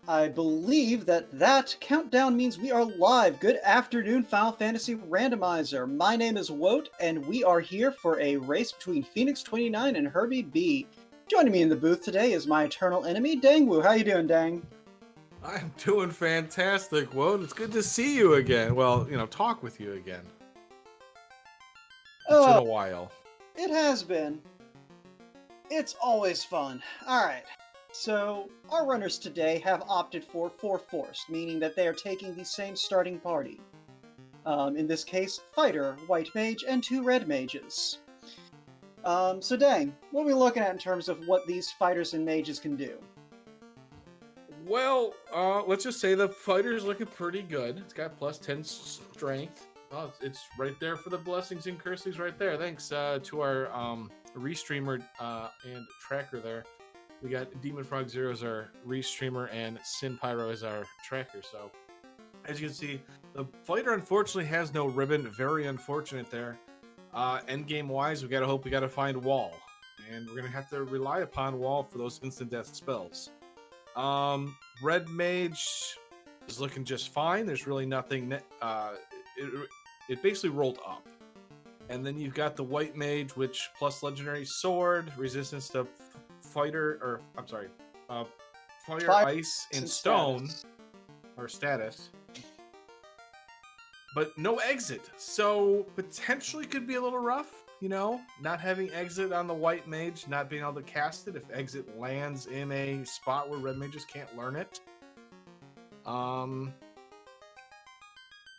I believe that countdown means we are live. Good afternoon, Final Fantasy Randomizer. My name is Woat, and we are here for a race between Phoenix29 and Herbie B. Joining me in the booth today is my eternal enemy, Dangwoo. How you doing, Dang? I'm doing fantastic, Woat. It's good to see you again. Well, talk with you again. It's been Oh, a while. it has been. It's always fun. Alright, so our runners today have opted for Forced, meaning that they are taking the same starting party. In this case, Fighter, White Mage, and 2 Red Mages. So Dang, what are we looking at in terms of what these fighters and mages can do? Well, let's just say the fighter's looking pretty good. It's got plus 10 strength. Oh, it's right there for the blessings and cursings right there. Thanks to our restreamer and tracker there. We got Demon Frog Zero as our restreamer and Sin Pyro as our tracker. So, as you can see, the fighter unfortunately has no ribbon. Very unfortunate there. Endgame wise, we gotta hope we gotta find Wall. And we're gonna have to rely upon Wall for those instant death spells. Red Mage is looking just fine. There's really nothing. It basically rolled up. And then you've got the White Mage, which plus Legendary Sword, resistance to fire, ice, and stone, or status. But no exit. So potentially could be a little rough, not having exit on the White Mage, not being able to cast it if exit lands in a spot where Red Mages can't learn it.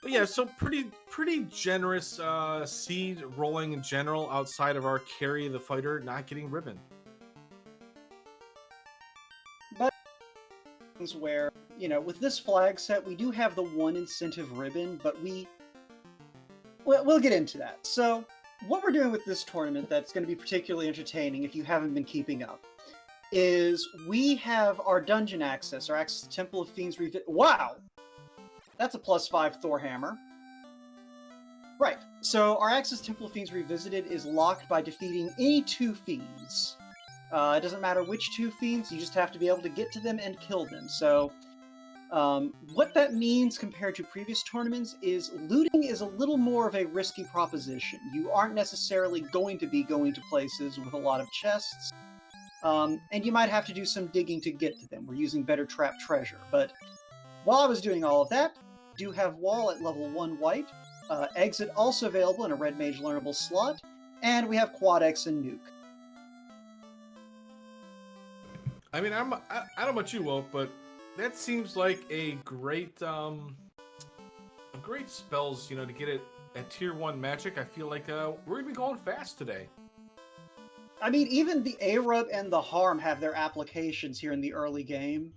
But yeah, so pretty generous seed rolling in general outside of our carry the fighter not getting ribbon. But things where, with this flag set, we do have the one incentive ribbon, but we'll get into that. So, what we're doing with this tournament that's going to be particularly entertaining if you haven't been keeping up is we have our dungeon access, our access to Temple of Fiends Wow! That's a +5 Thor Hammer. Right, so our access to Temple of Fiends Revisited is locked by defeating any 2 fiends. It doesn't matter which 2 fiends, you just have to be able to get to them and kill them. So, what that means compared to previous tournaments is looting is a little more of a risky proposition. You aren't necessarily going to be going to places with a lot of chests, and you might have to do some digging to get to them. We're using better trap treasure, but while I was doing all of that, do have Wall at level 1 white, Exit also available in a Red Mage learnable slot, and we have Quad X and Nuke. I mean, I don't know about you, Wolf, but that seems like a great spells, to get it at tier 1 magic. I feel like we're gonna be going fast today. I mean, even the A-Rub and the Harm have their applications here in the early game.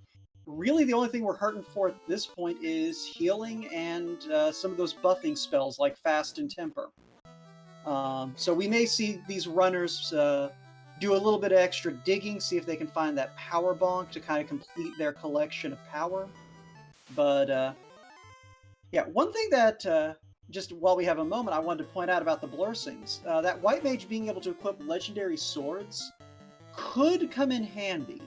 Really, the only thing we're hurting for at this point is healing and some of those buffing spells like Fast and Temper. So we may see these runners do a little bit of extra digging, see if they can find that power bonk to kind of complete their collection of power. But, yeah, one thing that, just while we have a moment, I wanted to point out about the Blursings. That White Mage being able to equip legendary swords could come in handy.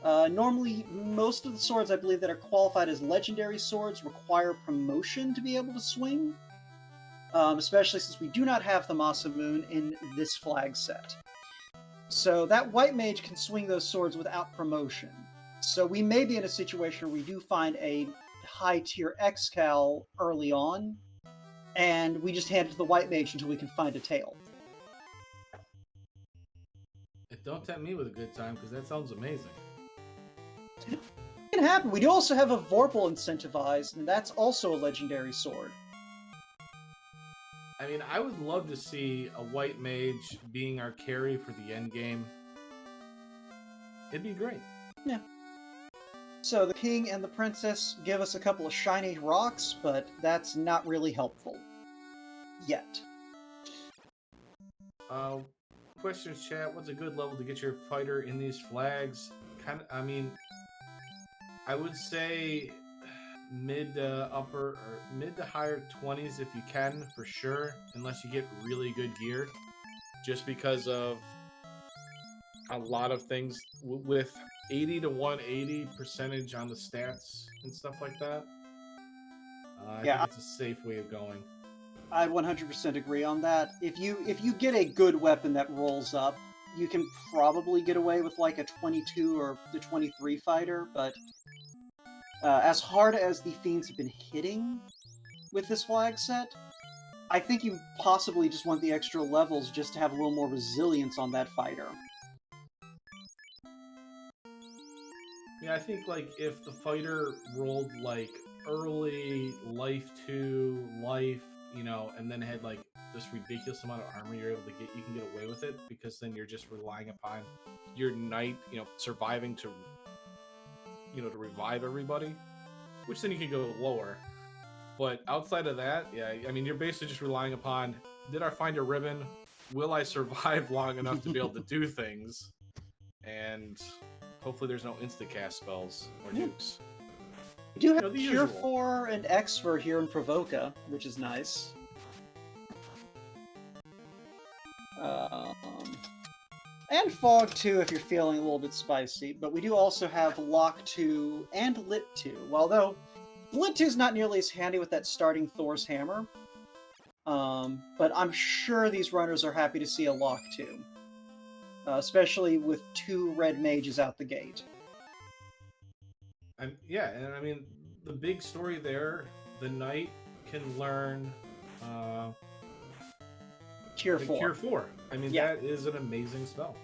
Normally, most of the swords, I believe, that are qualified as legendary swords require promotion to be able to swing. Especially since we do not have the Masamune in this flag set. So that White Mage can swing those swords without promotion. So we may be in a situation where we do find a high-tier X-Cal early on, and we just hand it to the White Mage until we can find a tail. Don't tempt me with a good time, because that sounds amazing. It can happen. We do also have a Vorpal incentivized, and that's also a legendary sword. I mean, I would love to see a White Mage being our carry for the end game. It'd be great. Yeah. So the King and the Princess give us a couple of shiny rocks, but that's not really helpful. Yet. Questions, chat. What's a good level to get your fighter in these flags? I would say mid to higher 20s if you can, for sure, unless you get really good gear, just because of a lot of things with 80 to 180 percentage on the stats and stuff like that. I think it's a safe way of going. I 100% agree on that. If you get a good weapon that rolls up, you can probably get away with like a 22 or the 23 fighter, but as hard as the Fiends have been hitting with this flag set, I think you possibly just want the extra levels just to have a little more resilience on that fighter. Yeah, I think like if the fighter rolled like early life 2, life, you know, and then had like this ridiculous amount of armor you're able to get, you can get away with it because then you're just relying upon your knight, you know, surviving to, you know, to revive everybody, which then you can go lower. But outside of that, yeah, I mean, you're basically just relying upon, did I find a ribbon? Will I survive long enough to be able to do things? And hopefully there's no insta-cast spells or nukes. We do have Cure 4 and Exfer here in Provoca, which is nice. And Fog 2 if you're feeling a little bit spicy, but we do also have Lock 2 and Lit 2, although Lit 2 is not nearly as handy with that starting Thor's Hammer. But I'm sure these runners are happy to see a Lock 2. Especially with 2 red mages out the gate. Yeah, and I mean, the big story there, the knight can learn Cure 4. Cure 4. I mean, that is an amazing spell.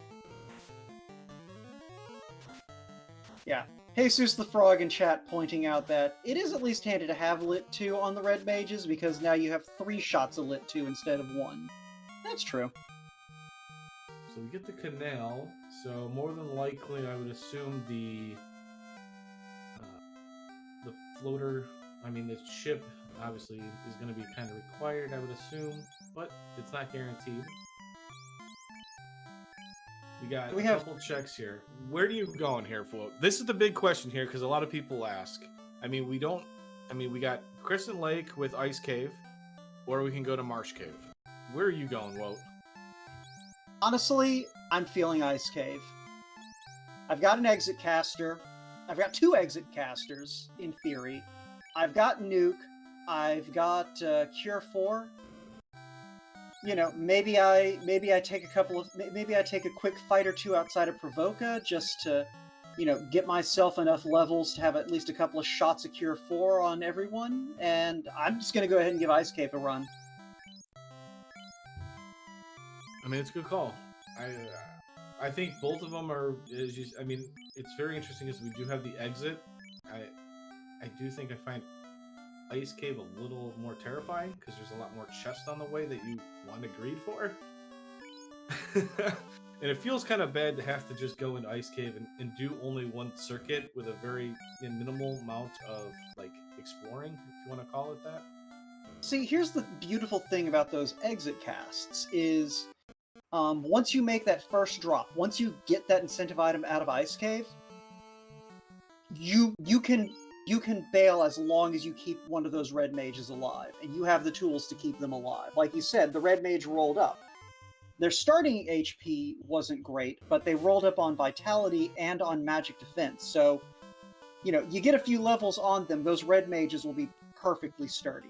Yeah. Jesus the Frog in chat pointing out that it is at least handy to have Lit 2 on the red mages because now you have 3 shots of Lit 2 instead of 1. That's true. So we get the canal, so more than likely I would assume the floater, I mean the ship obviously is going to be kind of required, I would assume, but it's not guaranteed. We have a couple checks here. Where do you go in here, Float? This is the big question here because a lot of people ask. I mean, we got Crescent Lake with Ice Cave, or we can go to Marsh Cave. Where are you going, Woat? Honestly, I'm feeling Ice Cave. I've got an exit caster. I've got 2 exit casters, in theory. I've got Nuke. I've got Cure 4. You know, maybe I take a quick fight or 2 outside of Provoca just to, you know, get myself enough levels to have at least a couple of shots of Cure 4 on everyone, and I'm just gonna go ahead and give Ice Cave a run. I mean, it's a good call. I think both of them are. I mean, it's very interesting as we do have the exit. I do think I find Ice Cave a little more terrifying because there's a lot more chest on the way that you want to greed for. And it feels kind of bad to have to just go into Ice Cave and do only 1 circuit with a very minimal amount of like exploring, if you want to call it that. See, here's the beautiful thing about those exit casts is once you make that first drop, once you get that incentive item out of Ice Cave, you can bail as long as you keep one of those red mages alive, and you have the tools to keep them alive. Like you said, the red mage rolled up. Their starting HP wasn't great, but they rolled up on Vitality and on Magic Defense, so, you know, you get a few levels on them, those red mages will be perfectly sturdy.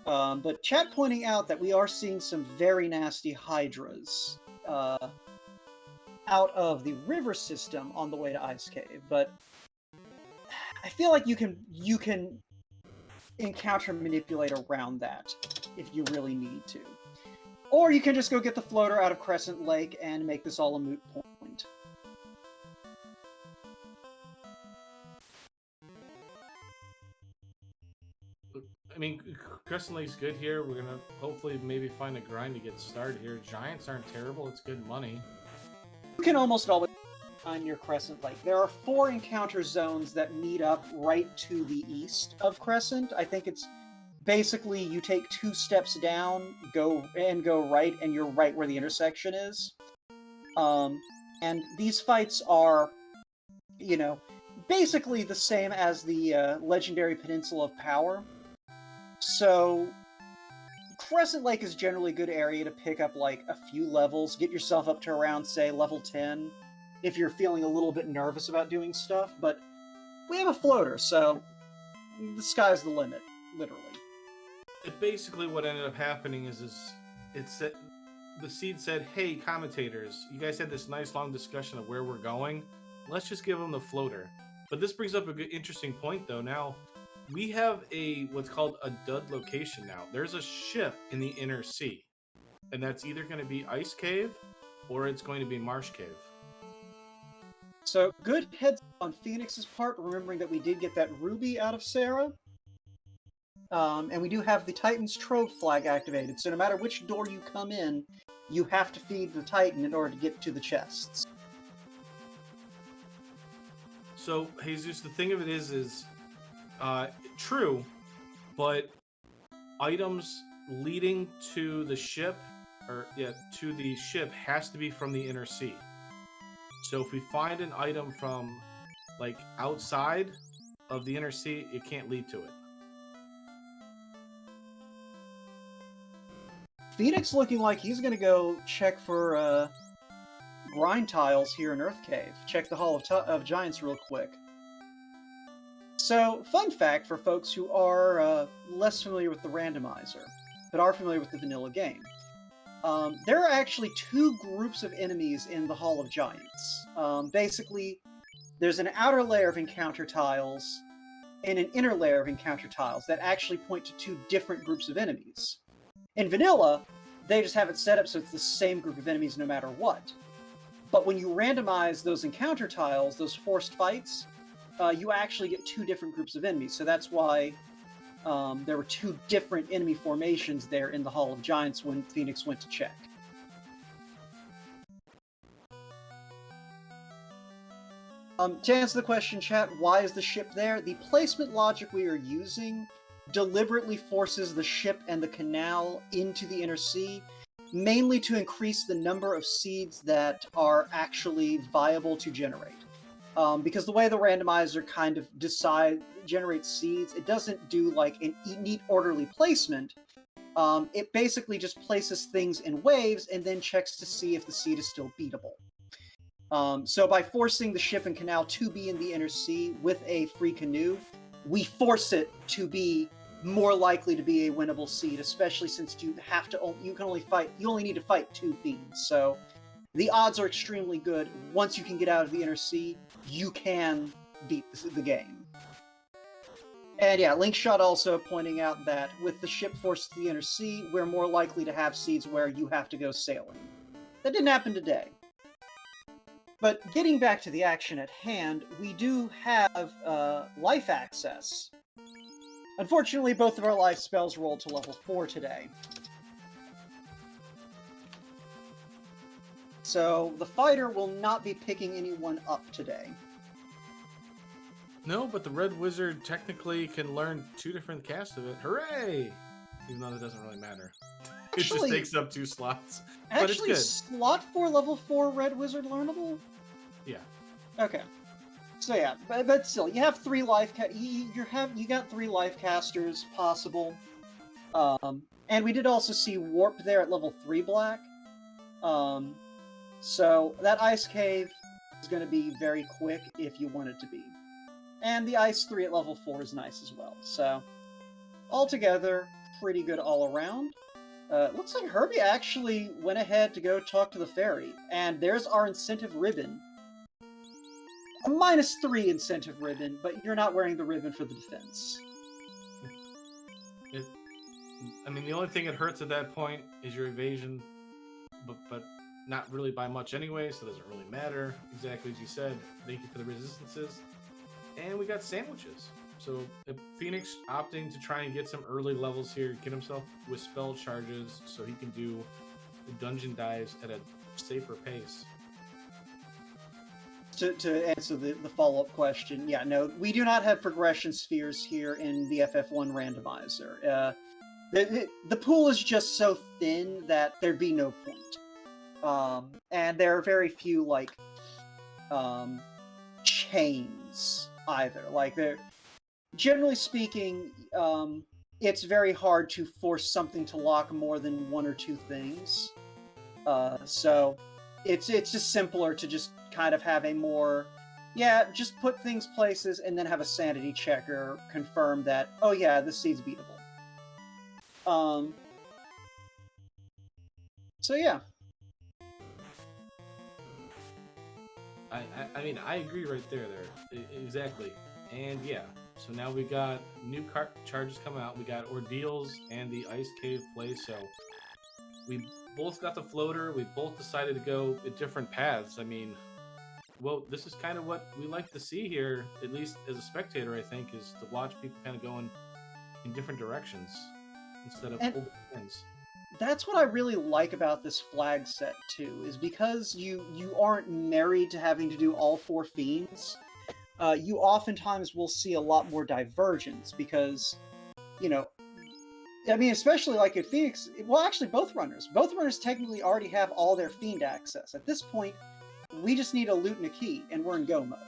But chat pointing out that we are seeing some very nasty Hydras out of the river system on the way to Ice Cave, but I feel like you can encounter manipulate around that if you really need to. Or you can just go get the floater out of Crescent Lake and make this all a moot point. I mean, Crescent Lake's good here. We're gonna hopefully maybe find a grind to get started here. Giants aren't terrible. It's good money. You can almost always find your Crescent Lake. There are 4 encounter zones that meet up right to the east of Crescent. I think it's basically you take 2 steps down, go right, and you're right where the intersection is. And these fights are, you know, basically the same as the legendary Peninsula of Power. So Crescent Lake is generally a good area to pick up like a few levels, get yourself up to around, say, level 10. if you're feeling a little bit nervous about doing stuff, but we have a floater, so the sky's the limit, literally. Basically what ended up happening is it said, the seed said, "Hey, commentators, you guys had this nice long discussion of where we're going. Let's just give them the floater." But this brings up a good, interesting point, though. Now, we have what's called a dud location now. There's a ship in the inner sea, and that's either going to be Ice Cave or it's going to be Marsh Cave. So, good heads on Phoenix's part, remembering that we did get that ruby out of Sarah. And we do have the Titan's Trove flag activated, so no matter which door you come in, you have to feed the Titan in order to get to the chests. So, Jesus, the thing of it is true, but items leading to the ship, to the ship has to be from the inner sea. So if we find an item from, like, outside of the inner sea, it can't lead to it. Phoenix looking like he's gonna go check for grind tiles here in Earth Cave. Check the Hall of Giants real quick. So, fun fact for folks who are less familiar with the randomizer, but are familiar with the vanilla game. There are actually two groups of enemies in the Hall of Giants. Basically, there's an outer layer of encounter tiles and an inner layer of encounter tiles that actually point to two different groups of enemies. In vanilla, they just have it set up so it's the same group of enemies no matter what. But when you randomize those encounter tiles, those forced fights, you actually get two different groups of enemies. So that's why there were two different enemy formations there in the Hall of Giants when Phoenix went to check. To answer the question, chat, why is the ship there? The placement logic we are using deliberately forces the ship and the canal into the inner sea, mainly to increase the number of seeds that are actually viable to generate. Because the way the randomizer kind of generates seeds, it doesn't do like a neat orderly placement. It basically just places things in waves and then checks to see if the seed is still beatable. So by forcing the ship and canal to be in the inner sea with a free canoe, we force it to be more likely to be a winnable seed, especially since you only need to fight two fiends. So the odds are extremely good. Once you can get out of the inner sea, you can beat the game. And yeah, Linkshot also pointing out that with the ship forced to the inner sea, we're more likely to have seeds where you have to go sailing. That didn't happen today. But getting back to the action at hand, we do have life access. Unfortunately, both of our life spells rolled to level 4 today. So the fighter will not be picking anyone up today. No, but the Red Wizard technically can learn 2 different casts of it. Hooray! Even though that doesn't really matter. Actually, it just takes up 2 slots. But it's good. Slot 4 level 4 Red Wizard learnable? Yeah. Okay. So yeah, but still, you have 3 life you got 3 life casters possible. And we did also see Warp there at level 3 black. So that Ice Cave is going to be very quick if you want it to be. And the Ice 3 at level 4 is nice as well. So, altogether, pretty good all around. Looks like Herbie actually went ahead to go talk to the fairy. And there's our incentive ribbon. A -3 incentive ribbon, but you're not wearing the ribbon for the defense. I mean, the only thing it hurts at that point is your evasion, but not really by much anyway, so it doesn't really matter. Exactly as you said. Thank you for the resistances. And we got sandwiches. So Phoenix opting to try and get some early levels here, get himself with spell charges so he can do the dungeon dives at a safer pace. To answer the follow-up question, yeah, no, we do not have progression spheres here in the FF1 randomizer. The pool is just so thin that there'd be no point. And there are very few, like, chains either. Like, generally speaking, it's very hard to force something to lock more than 1 or 2 things. So it's just simpler to just kind of have a more, yeah, just put things places and then have a sanity checker confirm that, oh yeah, this seed's beatable. So yeah. I mean, I agree right there. Exactly. And yeah, so now we got new charges coming out. We got Ordeals and the Ice Cave place. So we both got the floater. We both decided to go at different paths. I mean, well, this is kind of what we like to see here, at least as a spectator, I think, is to watch people kind of going in different directions instead of holding hands. That's what I really like about this flag set too, is because you aren't married to having to do all 4 fiends. You oftentimes will see a lot more divergence because, you know, I mean, especially like at Phoenix. Well, actually, both runners technically already have all their fiend access. At this point, we just need a loot and a key, and we're in go mode.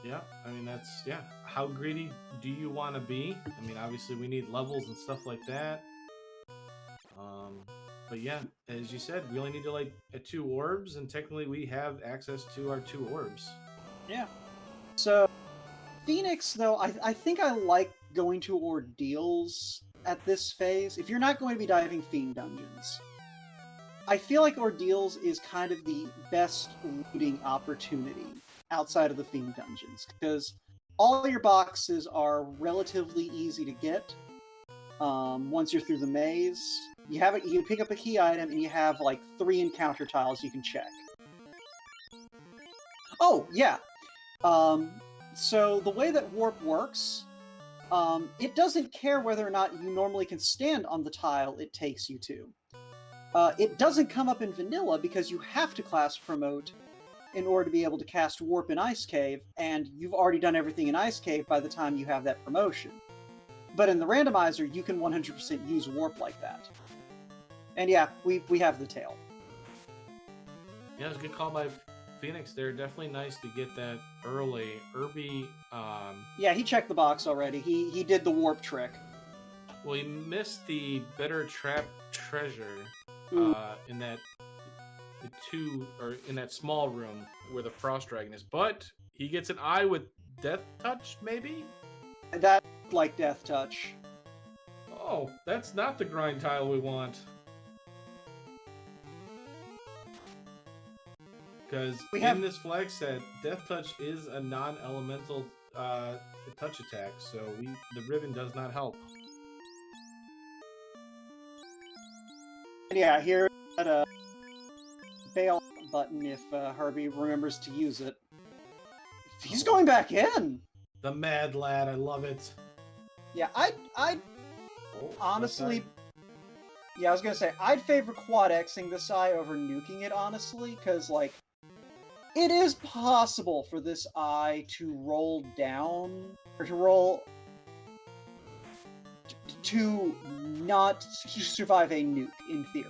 Yeah, I mean, that's, yeah. How greedy do you want to be? I mean, obviously, we need levels and stuff like that. But yeah, as you said, we only need to, like, 2 orbs, and technically we have access to our 2 orbs. Yeah. So, Phoenix, though, I think I like going to Ordeals at this phase. If you're not going to be diving Fiend Dungeons, I feel like Ordeals is kind of the best looting opportunity outside of the Fiend Dungeons, because all your boxes are relatively easy to get. Once you're through the maze, you pick up a key item, and you have like 3 encounter tiles you can check. Oh, yeah. So the way that Warp works, it doesn't care whether or not you normally can stand on the tile it takes you to. It doesn't come up in vanilla because you have to class promote in order to be able to cast Warp in Ice Cave, and you've already done everything in Ice Cave by the time you have that promotion. But in the randomizer, you can 100% use Warp like that. And yeah, we have the tail. Yeah, it was a good call by Phoenix there. Definitely nice to get that early. Irby, yeah, he checked the box already. He did the Warp trick. Well, he missed the better trap treasure in that in that small room where the frost dragon is, but he gets an eye with death touch, maybe? That like death touch. Oh, that's not the grind tile we want. Because in this flag set, death touch is a non-elemental touch attack, so the ribbon does not help. Yeah, here at a bail button if Herbie remembers to use it. He's going back in. The mad lad, I love it. Yeah, I honestly, yeah, I was gonna say I'd favor quad Xing this eye over nuking it, honestly, because like it is possible for this eye to roll down or to not survive a nuke in theory,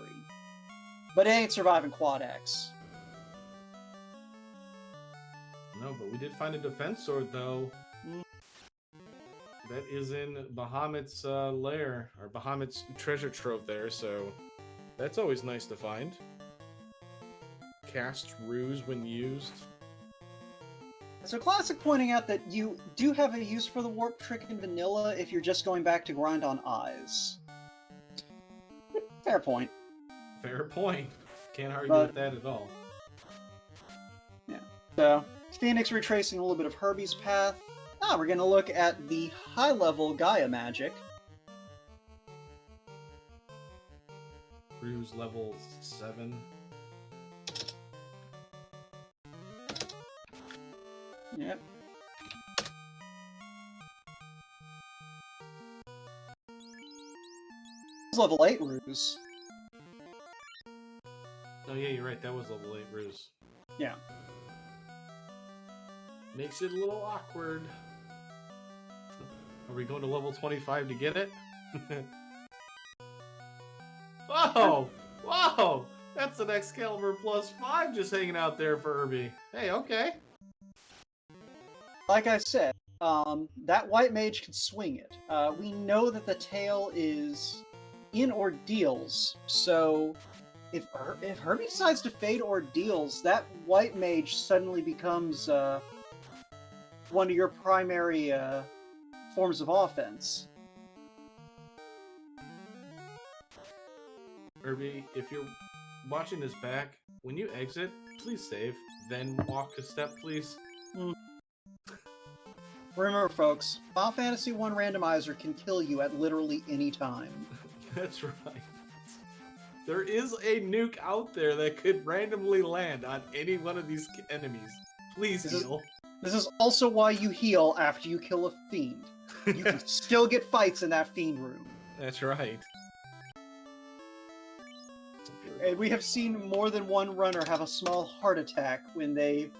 but it ain't surviving quad X. No, but we did find a defense sword though. That is in Bahamut's lair, or Bahamut's treasure trove there, so that's always nice to find. Cast ruse when used. So classic pointing out that you do have a use for the warp trick in vanilla if you're just going back to grind on eyes. Fair point. Fair point. Can't argue with that at all. Yeah. So, Phoenix retracing a little bit of Herbie's path. We're going to look at the high-level Gaia magic. Ruse level 7. Yep. Level 8 ruse. Oh yeah, you're right, that was level 8 ruse. Yeah. Makes it a little awkward. Are we going to level 25 to get it? Whoa! Whoa! That's an Excalibur plus 5 just hanging out there for Irby. Hey, okay. Like I said, that white mage can swing it. We know that the tail is in ordeals, so if Herbie decides to fade ordeals, that white mage suddenly becomes one of your primary forms of offense. Herbie, if you're watching this back, when you exit, please save, then walk a step, please. Remember, folks, Final Fantasy I Randomizer can kill you at literally any time. That's right. There is a nuke out there that could randomly land on any one of these enemies. Please heal. This is also why you heal after you kill a fiend. You can still get fights in that fiend room. That's right. And we have seen more than one runner have a small heart attack when they,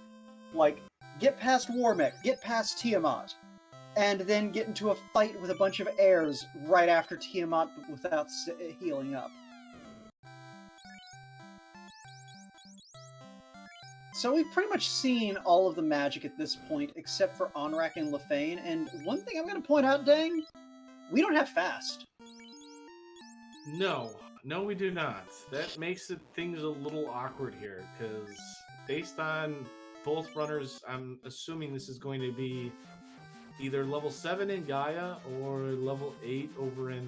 like, get past Warmech, get past Tiamat, and then get into a fight with a bunch of heirs right after Tiamat without healing up. So we've pretty much seen all of the magic at this point, except for Onrak and Lefane, and one thing I'm going to point out, Dang, we don't have fast. No, we do not. That makes things a little awkward here, because based on both runners, I'm assuming this is going to be either level 7 in Gaia or level 8 over in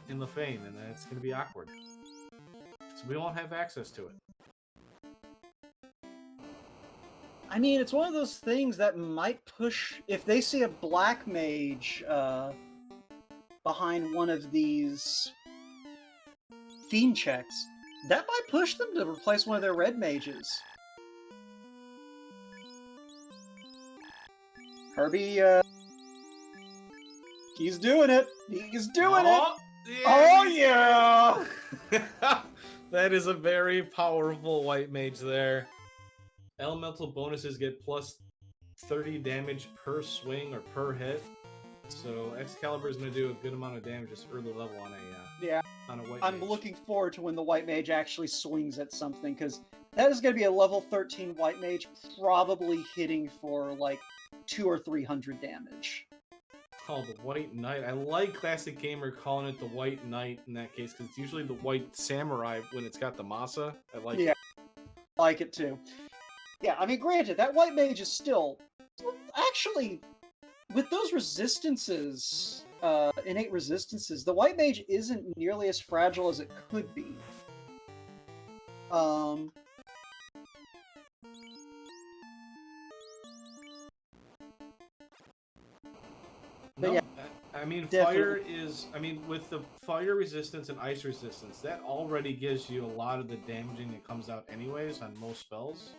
Lefane, and that's going to be awkward. So we won't have access to it. I mean, it's one of those things that might push... If they see a black mage behind one of these fiend checks, that might push them to replace one of their red mages. Herbie, he's doing it! He's doing it! Yeah. Oh, yeah! That is a very powerful white mage there. Elemental bonuses get plus 30 damage per swing or per hit. So Excalibur is going to do a good amount of damage this early level on a white I'm mage. looking forward to when the white mage actually swings at something, because that is going to be a level 13 white mage, probably hitting for like 200 or 300 damage. Oh, the White Knight. I like Classic Gamer calling it the White Knight in that case, because it's usually the White Samurai when it's got the Masa. I like it. I like it too. Yeah, I mean, granted, that white mage is still... Actually, with those resistances, innate resistances, the white mage isn't nearly as fragile as it could be. No, yeah, I mean, definitely. fire is... I mean, with the fire resistance and ice resistance, that already gives you a lot of the damaging that comes out anyways on most spells.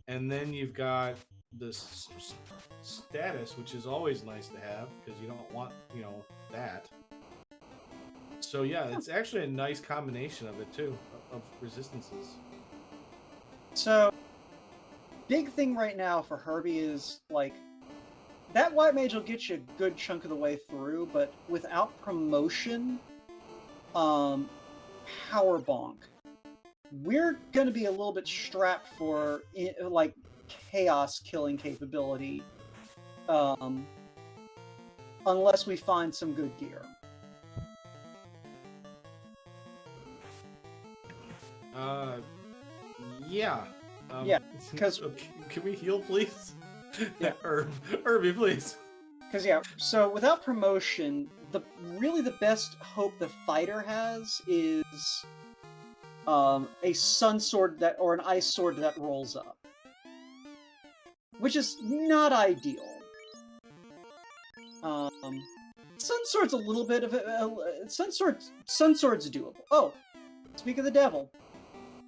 And then you've got this status, which is always nice to have, because you don't want, that. So yeah, it's actually a nice combination of it too, of resistances. So, big thing right now for Herbie is, like, that white mage will get you a good chunk of the way through, but without promotion, power bonk, we're going to be a little bit strapped for, like, chaos killing capability, unless we find some good gear. Yeah. Yeah, because... Can we heal, please? Yeah. Herbie, please. Because, yeah, so without promotion, really the best hope the fighter has is a sun sword or an ice sword that rolls up. Which is not ideal. Sun sword's a little bit of Sun sword's doable. Oh, speak of the devil.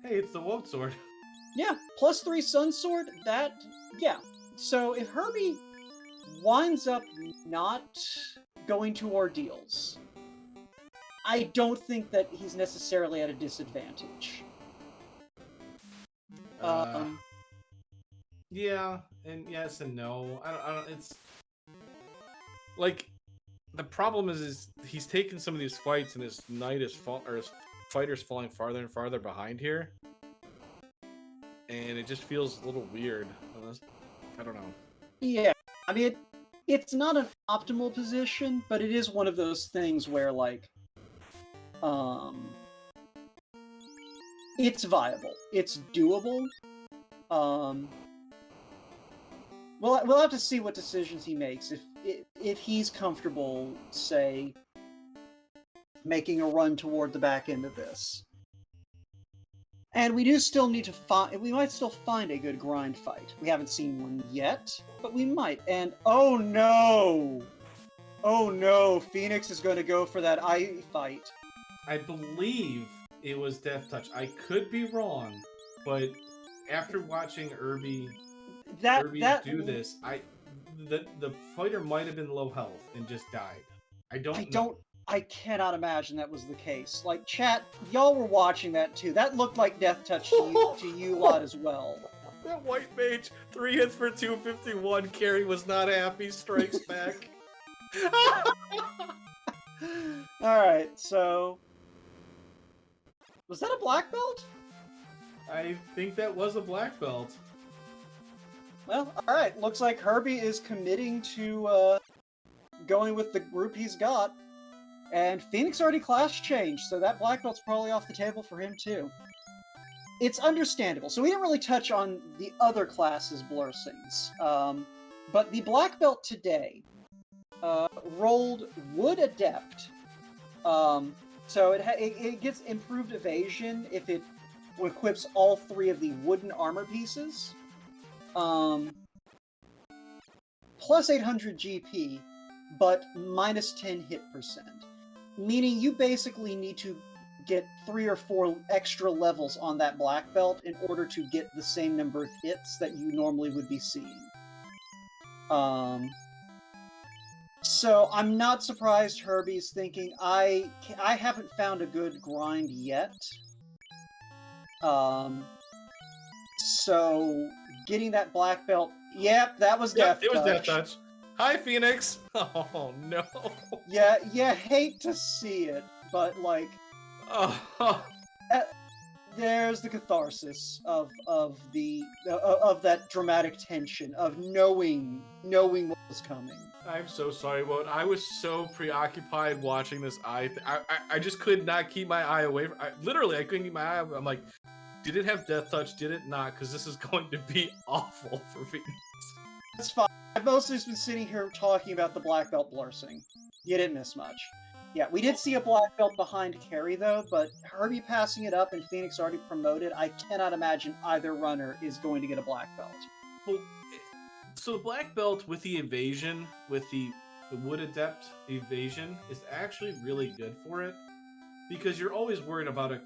Hey, it's the Woad Sword. Yeah, +3 sun sword, yeah. So if Herbie winds up not going to ordeals, I don't think that he's necessarily at a disadvantage. Yeah, and yes and no. I don't. It's like the problem is he's taking some of these fights, and his knight is his fighter's falling farther and farther behind here, and it just feels a little weird. I don't know. Yeah, I mean, it's not an optimal position, but it is one of those things where, like, It's viable. It's doable. We'll have to see what decisions he makes. If he's comfortable, say, making a run toward the back end of this. And we do still need to find. We might still find a good grind fight. We haven't seen one yet, but we might. And oh no! Oh no! Phoenix is going to go for that eye fight. I believe it was Death Touch. I could be wrong, but after watching Irby do this, the fighter might have been low health and just died. I cannot imagine that was the case. Like, chat, y'all were watching that too. That looked like Death Touch to you lot as well. That white mage, 3 hits for 251. Carrie was not happy. Strikes back. Alright, so... Was that a black belt? I think that was a black belt. Well, alright. Looks like Herbie is committing to going with the group he's got. And Phoenix already class changed, so that black belt's probably off the table for him too. It's understandable. So we didn't really touch on the other classes' blessings. But the black belt today rolled Wood Adept. So it gets improved evasion if it equips all 3 of the wooden armor pieces. Plus 800 GP, but minus 10 hit percent. Meaning you basically need to get 3 or 4 extra levels on that black belt in order to get the same number of hits that you normally would be seeing. So I'm not surprised Herbie's thinking, I haven't found a good grind yet. So getting that black belt, yep, that was Death Touch. It was Death Touch. Hi, Phoenix! Oh, no. Yeah, hate to see it, but, like... there's the catharsis of that dramatic tension, of knowing what was coming. I'm so sorry, Wout. I was so preoccupied watching this eye. I just could not keep my eye away. Literally, I couldn't keep my eye. I'm like, did it have Death Touch? Did it not? Because this is going to be awful for Phoenix. That's fine. I've mostly just been sitting here talking about the black belt blursing. You didn't miss much. Yeah, we did see a black belt behind Carrie, though, but Herbie passing it up and Phoenix already promoted, I cannot imagine either runner is going to get a black belt. Well, so the black belt with the evasion, with the Wood Adept evasion, is actually really good for it, because you're always worried about a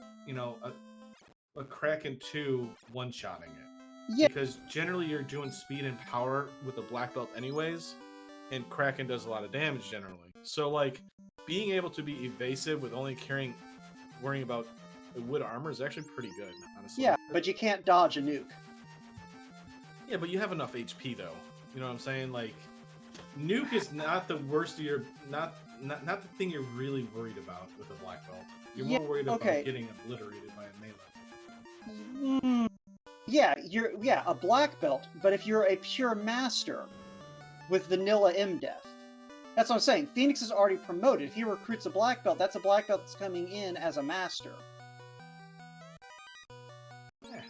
Kraken 2 one-shotting it. Yeah. Because generally you're doing speed and power with the black belt anyways, and Kraken does a lot of damage generally. So, like, being able to be evasive with only worrying about the wood armor is actually pretty good, honestly. Yeah, but you can't dodge a nuke. Yeah, but you have enough HP, though. You know what I'm saying? Like, nuke is not the worst of your... Not the thing you're really worried about with a black belt. You're more worried about getting obliterated by a melee. Yeah, a black belt, but if you're a pure master with vanilla MDef, that's what I'm saying. Phoenix is already promoted. If he recruits a black belt, that's a black belt that's coming in as a master. Yeah.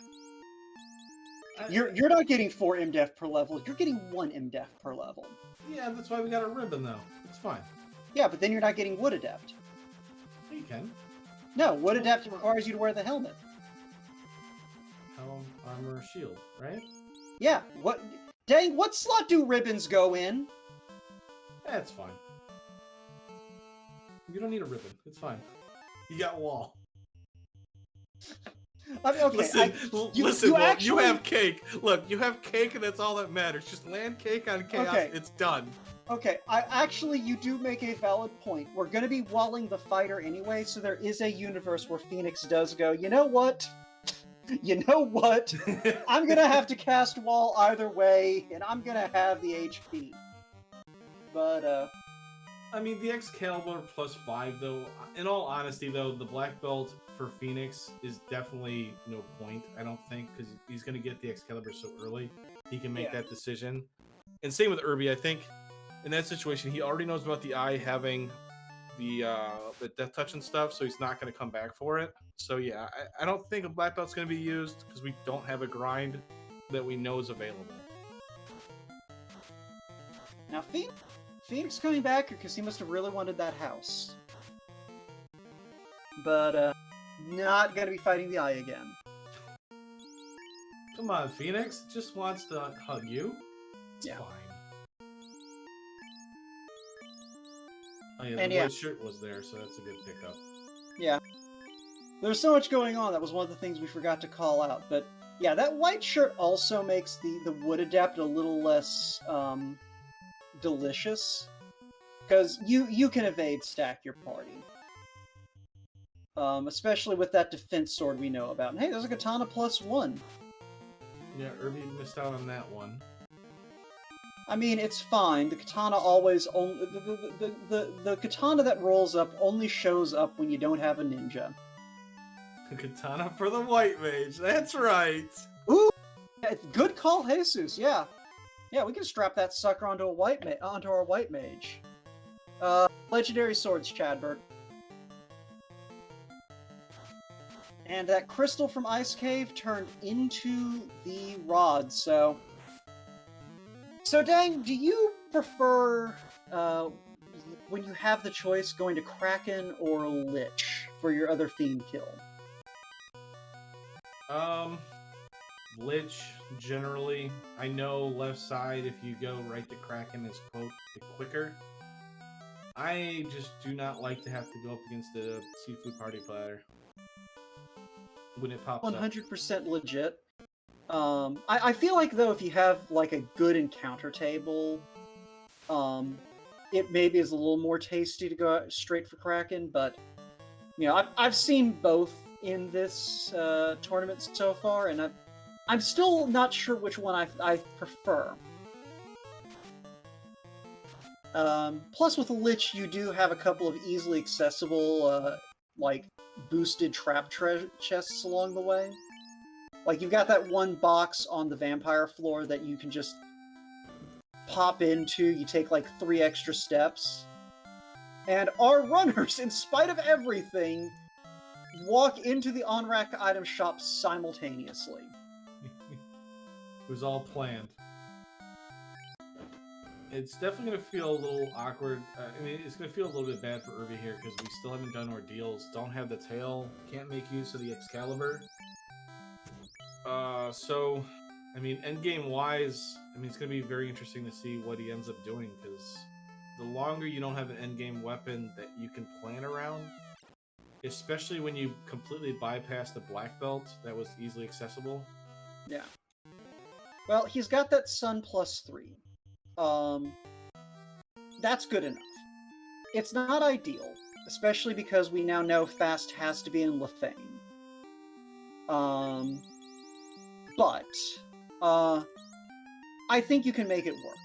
You're not getting 4 MDef per level. You're getting 1 MDef per level. Yeah, that's why we got a ribbon, though. It's fine. Yeah, but then you're not getting Wood Adept. Yeah, you can. No, Wood Adept requires you to wear the helmet. Helm, armor, shield, right? Yeah. What slot do ribbons go in? That's fine. You don't need a ribbon. It's fine. You got wall. I mean, okay. Listen, you have cake. Look, you have cake, and that's all that matters. Just land cake on chaos. Okay. It's done. Okay, you do make a valid point. We're going to be walling the fighter anyway, so there is a universe where Phoenix does go, you know what? I'm going to have to cast wall either way, and I'm going to have the HP. But, I mean, the Excalibur plus 5, though, in all honesty, though, the black belt for Phoenix is definitely no point, I don't think, because he's going to get the Excalibur so early. He can make that decision. And same with Irby, I think. In that situation, he already knows about the eye having the death touch and stuff, so he's not going to come back for it. So yeah, I don't think a black belt's going to be used because we don't have a grind that we know is available. Now, Phoenix coming back because he must have really wanted that house. But, not gonna be fighting the Eye again. Come on, Phoenix just wants to hug you. It's fine. Oh yeah, the white shirt was there, so that's a good pickup. Yeah. There's so much going on, that was one of the things we forgot to call out, but yeah, that white shirt also makes the Wood Adept a little less, delicious. Because you can evade stack your party. Especially with that defense sword we know about. And hey, there's a katana +1. Yeah, Irby missed out on that one. I mean, it's fine. The katana always only the katana that rolls up only shows up when you don't have a ninja. The katana for the white mage. That's right. Ooh, good call, Jesus. Yeah, we can strap that sucker onto our white mage. Legendary swords, Chadbert. And that crystal from Ice Cave turned into the rod, so... So, Dang, do you prefer, when you have the choice, going to Kraken or Lich for your other theme kill? Lich, generally. I know left side, if you go right to Kraken, is, quote, the quicker. I just do not like to have to go up against the seafood party platter when it pops 100% up. legit. I feel like, though, if you have, like, a good encounter table, it maybe is a little more tasty to go straight for Kraken, but, you know, I've seen both in this tournament so far, and I'm still not sure which one I prefer. Plus, with the Lich, you do have a couple of easily accessible, like, boosted trap chests along the way. Like, you've got that one box on the vampire floor that you can just pop into. You take, like, 3 extra steps. And our runners, in spite of everything, walk into the on-rack item shop simultaneously. It was all planned. It's definitely going to feel a little awkward. I mean, it's going to feel a little bit bad for Irby here because we still haven't done ordeals. Don't have the tail. Can't make use of the Excalibur. So, I mean, endgame-wise, I mean, it's going to be very interesting to see what he ends up doing because the longer you don't have an endgame weapon that you can plan around, especially when you completely bypass the black belt that was easily accessible. Yeah. Well, he's got that Sun +3. That's good enough. It's not ideal, especially because we now know Fast has to be in Lethane. But, I think you can make it work.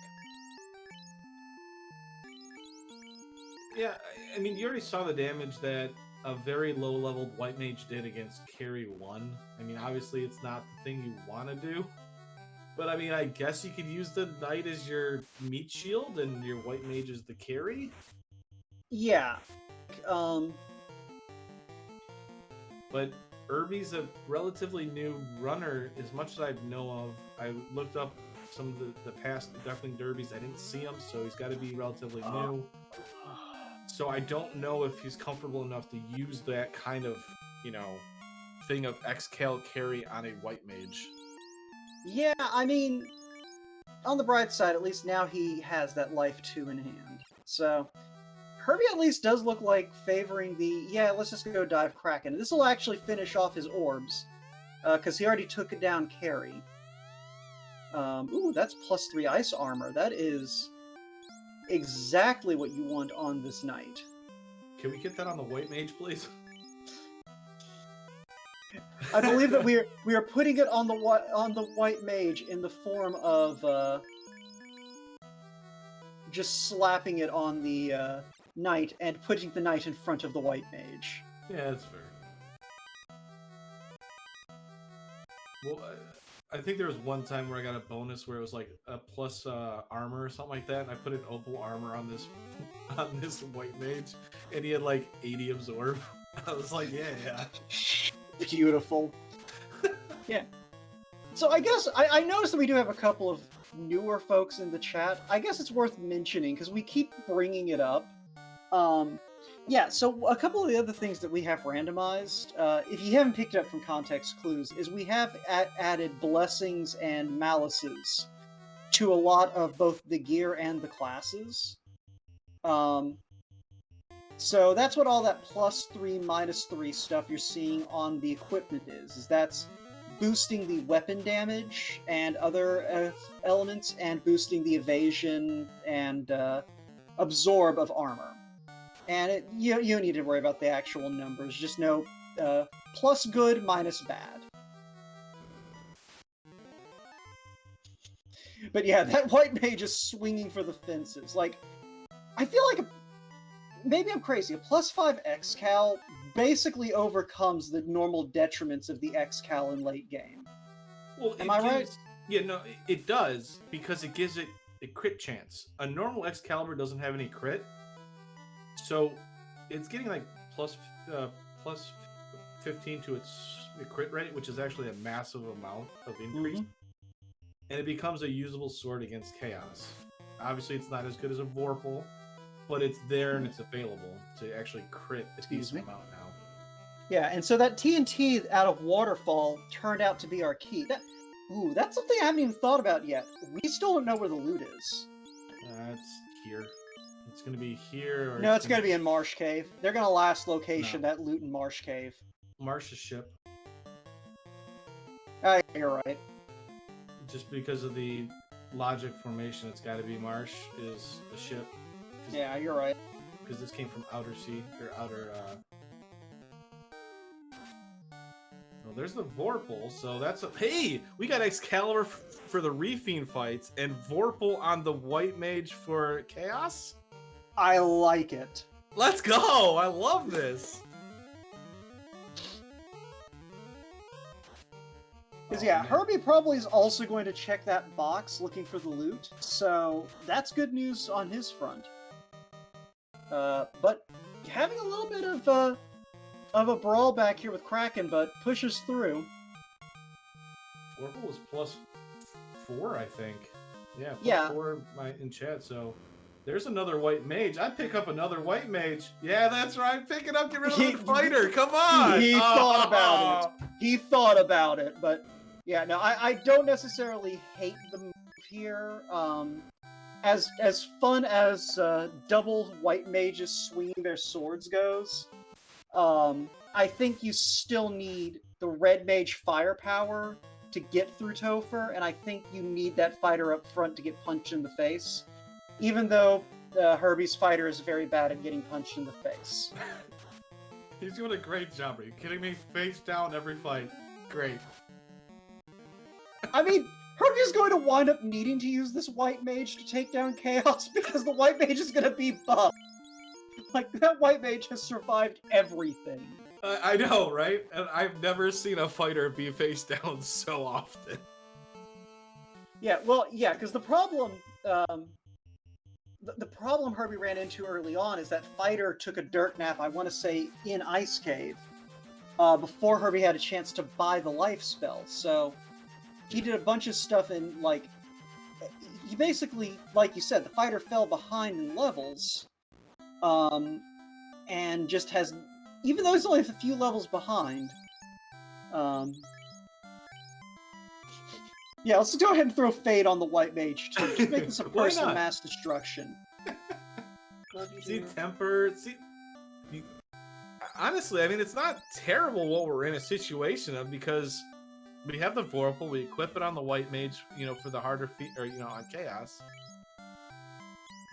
Yeah, I mean, you already saw the damage that a very low-leveled White Mage did against Carry 1. I mean, obviously it's not the thing you want to do. But, I mean, I guess you could use the Knight as your meat shield and your White Mage as the carry? Yeah. But Irby's a relatively new runner, as much as I know of. I looked up some of the past Duckling Derbies. I didn't see him, so he's got to be relatively new. So I don't know if he's comfortable enough to use that kind of, you know, thing of X-Cal carry on a White Mage. Yeah, I mean, on the bright side, at least now he has that life 2 in hand. So, Herbie at least does look like favoring the, yeah, let's just go dive Kraken. This will actually finish off his orbs, because he already took it down carry. Ooh, that's +3 ice armor. That is exactly what you want on this knight. Can we get that on the White Mage, please? I believe that we are putting it on the White Mage in the form of just slapping it on the knight and putting the knight in front of the White Mage. Yeah, that's fair. Well, I think there was one time where I got a bonus where it was like a plus armor or something like that, and I put an opal armor on this on this white mage, and he had like 80 absorb. I was like, yeah. Beautiful. Yeah. So I guess I noticed that we do have a couple of newer folks in the chat. I guess it's worth mentioning because we keep bringing it up. Yeah, so a couple of the other things that we have randomized, if you haven't picked it up from context clues, is we have added blessings and malices to a lot of both the gear and the classes. So that's what all that +3, -3 stuff you're seeing on the equipment is that's boosting the weapon damage and other elements, and boosting the evasion and absorb of armor. And you don't need to worry about the actual numbers. Just know plus good, minus bad. But yeah, that white mage is swinging for the fences. Like, I feel like maybe I'm crazy. A +5 X-Cal basically overcomes the normal detriments of the X-Cal in late game. Well, am I right? Yeah, no, it does, because it gives it a crit chance. A normal Excalibur doesn't have any crit. So it's getting like plus 15 to its crit rate, which is actually a massive amount of increase. And it becomes a usable sword against chaos. Obviously, it's not as good as a Vorpal, but it's there and it's available to actually crit a decent amount now. Yeah, and so that TNT out of Waterfall turned out to be our key. That's something I haven't even thought about yet. We still don't know where the loot is. It's here. It's going to be here. Or no, it's going to be in Marsh Cave. They're going to last location No. that loot in Marsh Cave. Marsh's ship. You're right. Just because of the logic formation, it's got to be Marsh is the ship. Yeah, you're right. Because this came from Outer Sea, or Outer... Well, there's the Vorpal, so that's a... Hey! We got Excalibur for the Refiend fights, and Vorpal on the White Mage for Chaos? I like it. Let's go! I love this! Because yeah, Herbie probably is also going to check that box looking for the loot, so that's good news on his front. But having a little bit of a brawl back here with Kraken, but pushes through. Vorpal was +4, I think. Yeah, yeah. +4 in chat, so... There's another white mage. I pick up another white mage. Yeah, that's right. Pick it up. Get rid of the fighter. Come on. He thought about it. He thought about it, but yeah, no, I don't necessarily hate the move here. As fun as double white mages swinging their swords goes, I think you still need the red mage firepower to get through Topher, and I think you need that fighter up front to get punched in the face. Even though Herbie's fighter is very bad at getting punched in the face. He's doing a great job. Are you kidding me? Face down every fight. Great. I mean, Herbie's going to wind up needing to use this white mage to take down Chaos because the white mage is going to be buffed. Like, that white mage has survived everything. I know, right? And I've never seen a fighter be face down so often. Yeah, well, yeah, because the problem... The problem Herbie ran into early on is that fighter took a dirt nap, I want to say, in Ice Cave, before Herbie had a chance to buy the life spell. So he did a bunch of stuff in, like... He basically, like you said, the fighter fell behind in levels, and just has... Even though he's only a few levels behind... Yeah, let's go ahead and throw Fade on the White Mage, too. Just make this a personal mass destruction. See, Temper... See... Honestly, I mean, it's not terrible what we're in a situation of, because we have the Vorpal, we equip it on the White Mage, you know, for the harder feat, or, you know, on Chaos.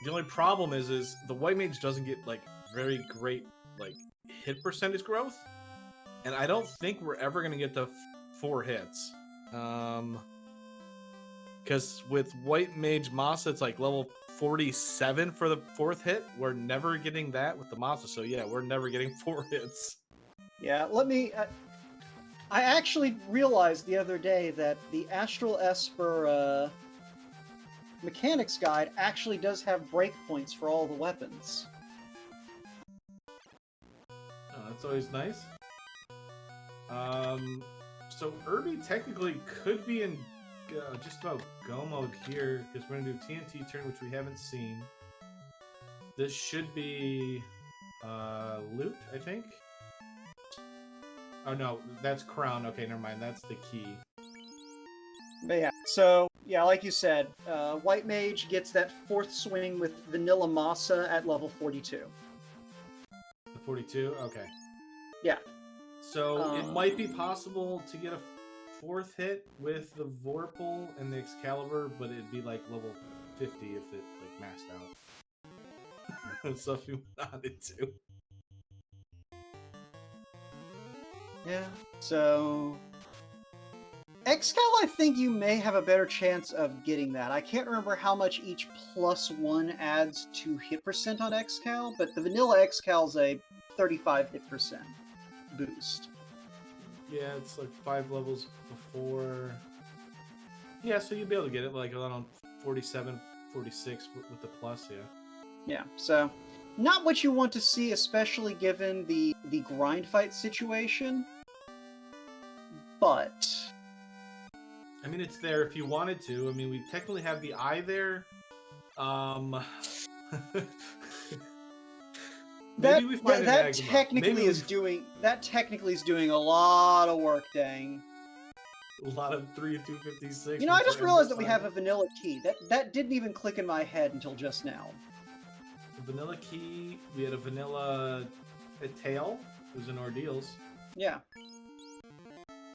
The only problem is the White Mage doesn't get, like, very great, like, hit percentage growth. And I don't think we're ever going to get the 4 hits. Because with White Mage Masa, it's like level 47 for the 4th hit. We're never getting that with the Masa, so yeah, we're never getting 4 hits. Yeah, let me... I actually realized the other day that the Astral Esper mechanics guide actually does have breakpoints for all the weapons. Oh, that's always nice. So Irby technically could be in just about go mode here because we're gonna do TNT turn, which we haven't seen. This should be loot, I think. Oh no, that's crown. Okay, never mind. That's the key. But yeah, so yeah, like you said, White Mage gets that fourth swing with Vanilla Massa at level 42. The 42. Okay. Yeah. So it might be possible to get a fourth hit with the Vorpal and the Excalibur, but it'd be like level 50 if it like maxed out. So if you wanted to. Yeah. So Excal, I think you may have a better chance of getting that. I can't remember how much each +1 adds to hit percent on Excal, but the vanilla Excal's a 35 hit percent boost. Yeah, it's like 5 levels before. Yeah, so you'd be able to get it like around 47, 46 with the plus, yeah. Yeah, so not what you want to see, especially given the grind fight situation, but I mean, it's there if you wanted to. I mean, we technically have the eye there. Maybe we find that technically is doing a lot of work, dang. A lot of 3 and 256. You know, I just realized that we have a vanilla key. That didn't even click in my head until just now. The vanilla key. We had a vanilla tail. It was in Ordeals. Yeah.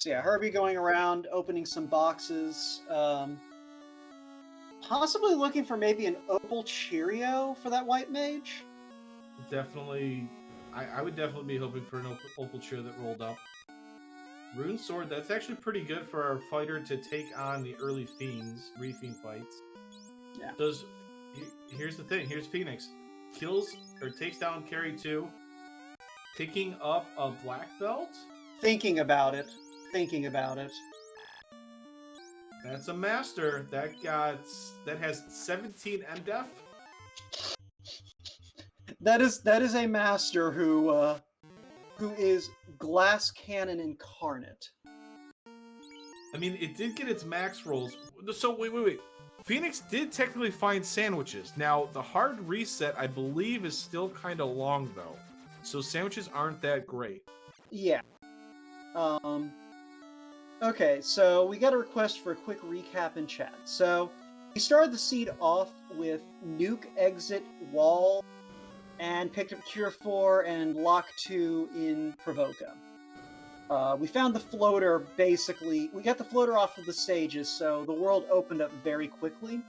So yeah, Herbie going around opening some boxes. Possibly looking for maybe an Opal Cheerio for that White Mage. Definitely, I would definitely be hoping for an Opal Cheerio that rolled up. Rune Sword, that's actually pretty good for our fighter to take on the early Fiends, Re-Fiend fights. Yeah. Here's the thing, here's Phoenix. Kills, or takes down Carry 2, picking up a black belt? Thinking about it. That's a master. That has 17 MDef. That is a master who is Glass Cannon incarnate. I mean, it did get its max rolls. So wait. Phoenix did technically find sandwiches. Now, the hard reset, I believe, is still kind of long though. So sandwiches aren't that great. Yeah. Okay, so we got a request for a quick recap in chat. So we started the seed off with Nuke, Exit, Wall, and picked up Cure 4 and Lock 2 in Provoca. We found the floater, basically. We got the floater off of the stages, so the world opened up very quickly.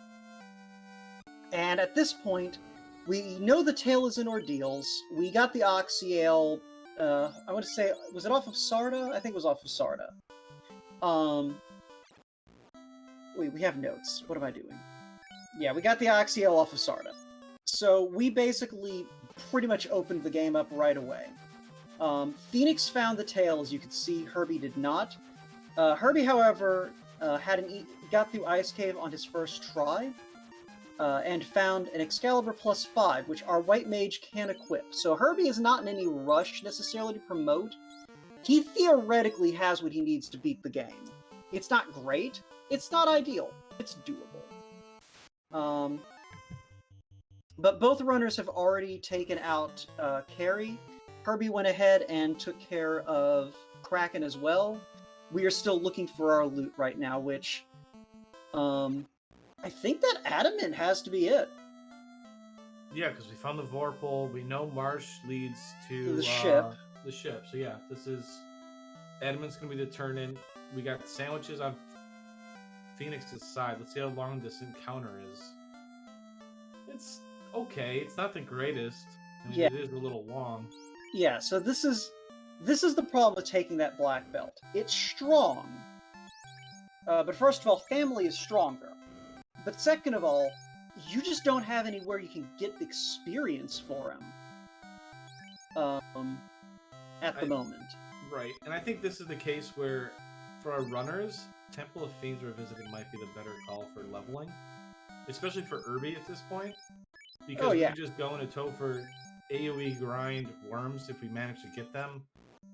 And at this point, we know the tail is in Ordeals. We got the Oxyale, I want to say, was it off of Sarda? I think it was off of Sarda. Wait, we have notes. What am I doing? Yeah, we got the Oxyale off of Sarda. So we basically pretty much opened the game up right away. Phoenix found the tail, as you can see. Herbie did not. Herbie, however, got through Ice Cave on his first try, and found an Excalibur +5, which our White Mage can equip. So Herbie is not in any rush necessarily to promote. He theoretically has what he needs to beat the game. It's not great. It's not ideal. It's doable. But both runners have already taken out Carry. Herbie went ahead and took care of Kraken as well. We are still looking for our loot right now, which I think that Adamant has to be it. Yeah, because we found the Vorpal. We know Marsh leads to the ship. The ship. So yeah, this is Adamant's gonna be the turn in. We got sandwiches on Phoenix's side. Let's see how long this encounter is. It's okay. It's not the greatest. I mean, yeah. It is a little long. Yeah. So this is the problem with taking that black belt. It's strong, but first of all, family is stronger. But second of all, you just don't have anywhere you can get the experience for him. At the moment. Right, and I think this is the case where, for our runners, Temple of Fiends Revisited might be the better call for leveling, especially for Irby at this point, because Oh we yeah. could just go into Topher, AoE grind worms if we manage to get them.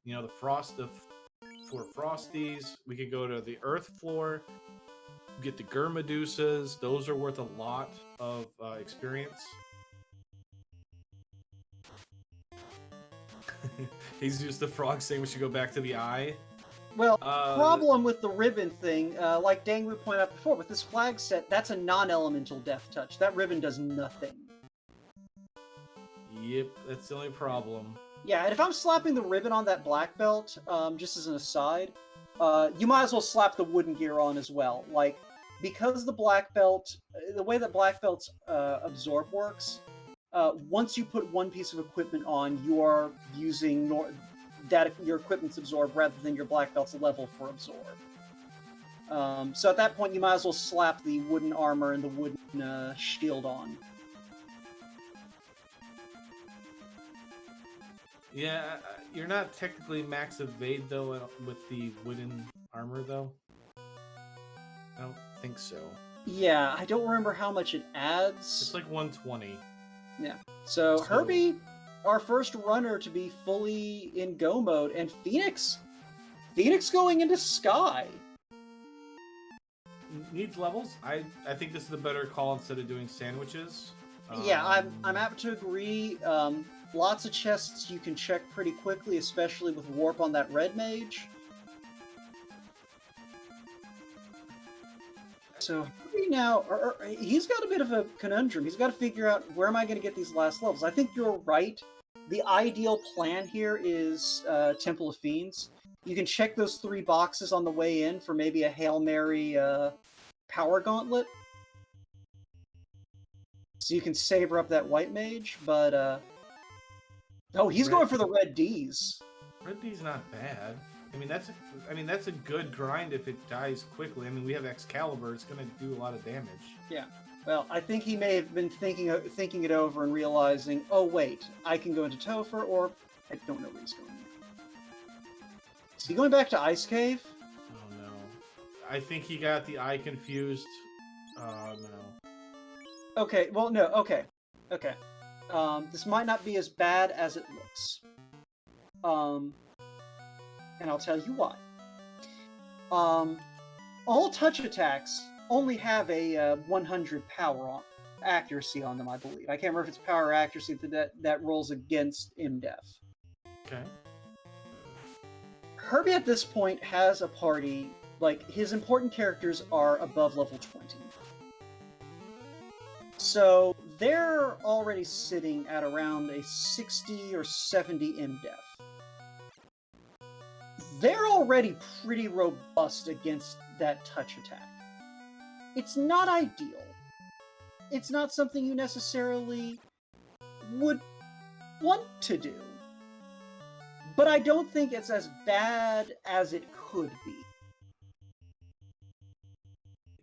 You know, for Frosties, we could go to the Earth floor, get the Gur Medusas. Those are worth a lot of experience. He's just the frog saying we should go back to the eye. Well, problem with the ribbon thing, like Dangru pointed out before, with this flag set, that's a non-elemental death touch. That ribbon does nothing. Yep, that's the only problem. Yeah, and if I'm slapping the ribbon on that black belt, just as an aside, you might as well slap the wooden gear on as well. Like, because the black belt, the way that black belt's absorb works, once you put one piece of equipment on, you are using your equipment's absorb rather than your black belt's level for absorb. So at that point, you might as well slap the wooden armor and the wooden shield on. Yeah, you're not technically max evade though with the wooden armor though. I don't think so. Yeah, I don't remember how much it adds. It's like 120. Yeah. So Herbie, our first runner to be fully in go mode, and Phoenix going into Sky. Needs levels. I think this is the better call instead of doing sandwiches. Yeah, I'm apt to agree. Lots of chests you can check pretty quickly, especially with warp on that red mage. So now, he's got a bit of a conundrum. He's got to figure out, where am I going to get these last levels? I think you're right. The ideal plan here is Temple of Fiends. You can check those 3 boxes on the way in for maybe a Hail Mary power gauntlet. So you can saber up that white mage, but oh, he's going for the red D's. Red D's not bad. I mean that's a good grind if it dies quickly. I mean, we have Excalibur; it's going to do a lot of damage. Yeah. Well, I think he may have been thinking it over and realizing, oh wait, I can go into Topher, or I don't know where he's going. Is he going back to Ice Cave? Oh no, I think he got the eye confused. No. Okay. Well, no. Okay. This might not be as bad as it looks. And I'll tell you why. All touch attacks only have a 100 power accuracy on them, I believe. I can't remember if it's power or accuracy that rolls against MDef. Okay. Herbie at this point has a party, like, his important characters are above level 20. So they're already sitting at around a 60 or 70 MDef. They're already pretty robust against that touch attack. It's not ideal. It's not something you necessarily would want to do. But I don't think it's as bad as it could be.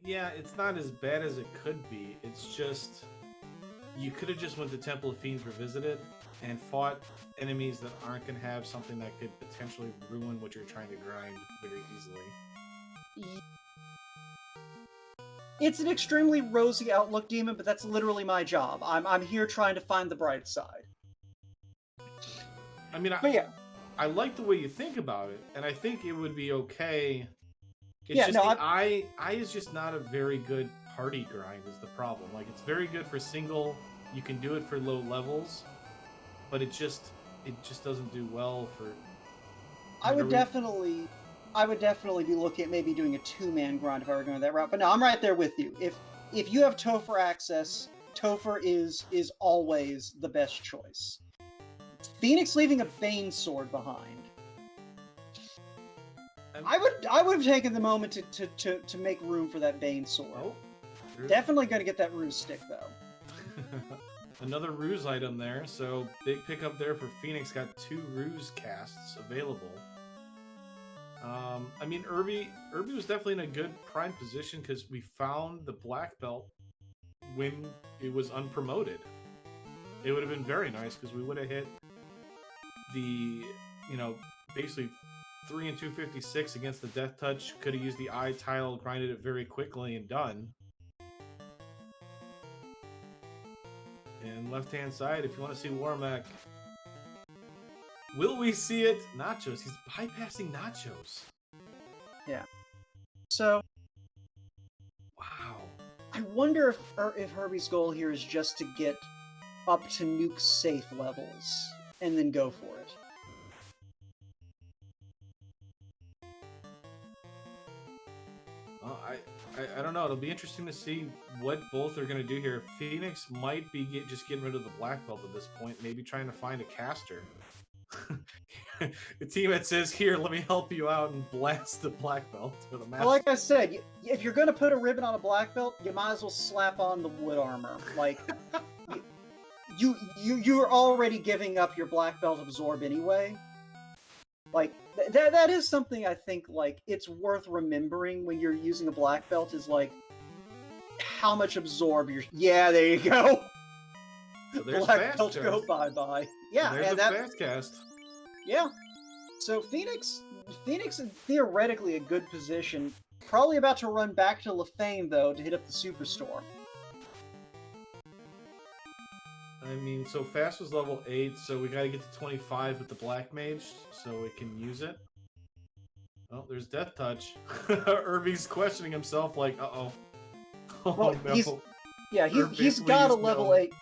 Yeah, it's not as bad as it could be. It's just, you could have just went to Temple of Fiends Revisited and fought enemies that aren't going to have something that could potentially ruin what you're trying to grind very easily. It's an extremely rosy outlook demon, but that's literally my job. I'm here trying to find the bright side. I mean, but yeah. I like the way you think about it, and I think it would be okay. It's yeah, just no, the eye is just not a very good party grind is the problem. Like, it's very good for single, you can do it for low levels, but it just doesn't do well for... I would definitely be looking at maybe doing a 2-man grind if I were going that route. But no, I'm right there with you. If you have Topher access, Topher is always the best choice. Phoenix leaving a Bane sword behind. I would have taken the moment to make room for that Bane sword. Oh, definitely going to get that ruse stick though. Another ruse item there, so big pickup there for Phoenix. Got 2 ruse casts available. I mean, Irby was definitely in a good prime position because we found the black belt when it was unpromoted. It would have been very nice because we would have hit the, basically 3 and 256 against the Death Touch. Could have used the eye tile, grinded it very quickly, and done. And left-hand side, if you want to see Warmech. Will we see it? Nachos. He's bypassing Nachos. Yeah. So... Wow. I wonder if Herbie's goal here is just to get up to nuke safe levels and then go for it. Well, I don't know. It'll be interesting to see what both are going to do here. Phoenix might be just getting rid of the black belt at this point, maybe trying to find a caster. The team that says, "Here, let me help you out," and blast the black belt or the master. Well, like I said, if you're going to put a ribbon on a black belt, you might as well slap on the wood armor. Like, you're already giving up your black belt absorb anyway. Like, that is something I think, like, it's worth remembering when you're using a black belt is, like, how much absorb you're... Yeah, there you go! So there's black belt cast. go bye-bye. Yeah, and that fast cast. Yeah. So Phoenix in theoretically a good position. Probably about to run back to LaFame, though, to hit up the Superstore. I mean, so fast was level 8, so we gotta get to 25 with the Black Mage, so we can use it. Oh, there's Death Touch. Irby's questioning himself, like, uh-oh. Oh, well, no. He's got a level no. 8.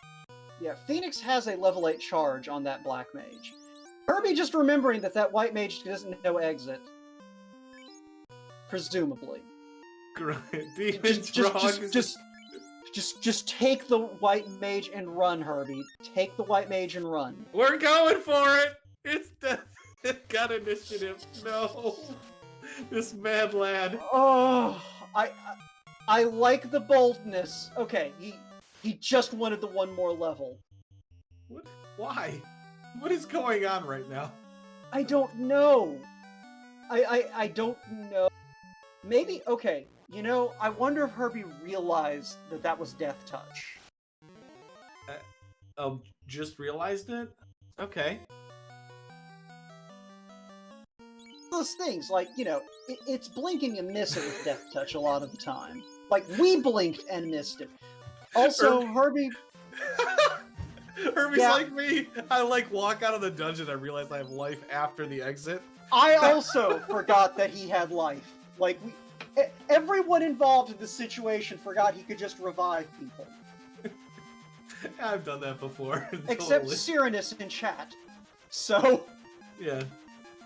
Yeah, Phoenix has a level 8 charge on that Black Mage. Herbie just remembering that White Mage doesn't know exit. Presumably. Just take the White Mage and run, Herbie. Take the White Mage and run. We're going for it! It's got initiative. No. This mad lad. Oh, I like the boldness. Okay, he just wanted the one more level. What? Why? What is going on right now? I don't know. I don't know. Maybe, okay, you know, I wonder if Herbie realized that was Death Touch. Just realized it? Okay. Those things, like, you know, it's blink and you miss it with Death Touch a lot of the time. Like, we blinked and missed it. Also, Herbie... Herbie's like me. I like walk out of the dungeon. I realize I have life after the exit. I also forgot that he had life. Like, everyone involved in this situation forgot he could just revive people. I've done that before. Except Cyranus in chat. So... Yeah.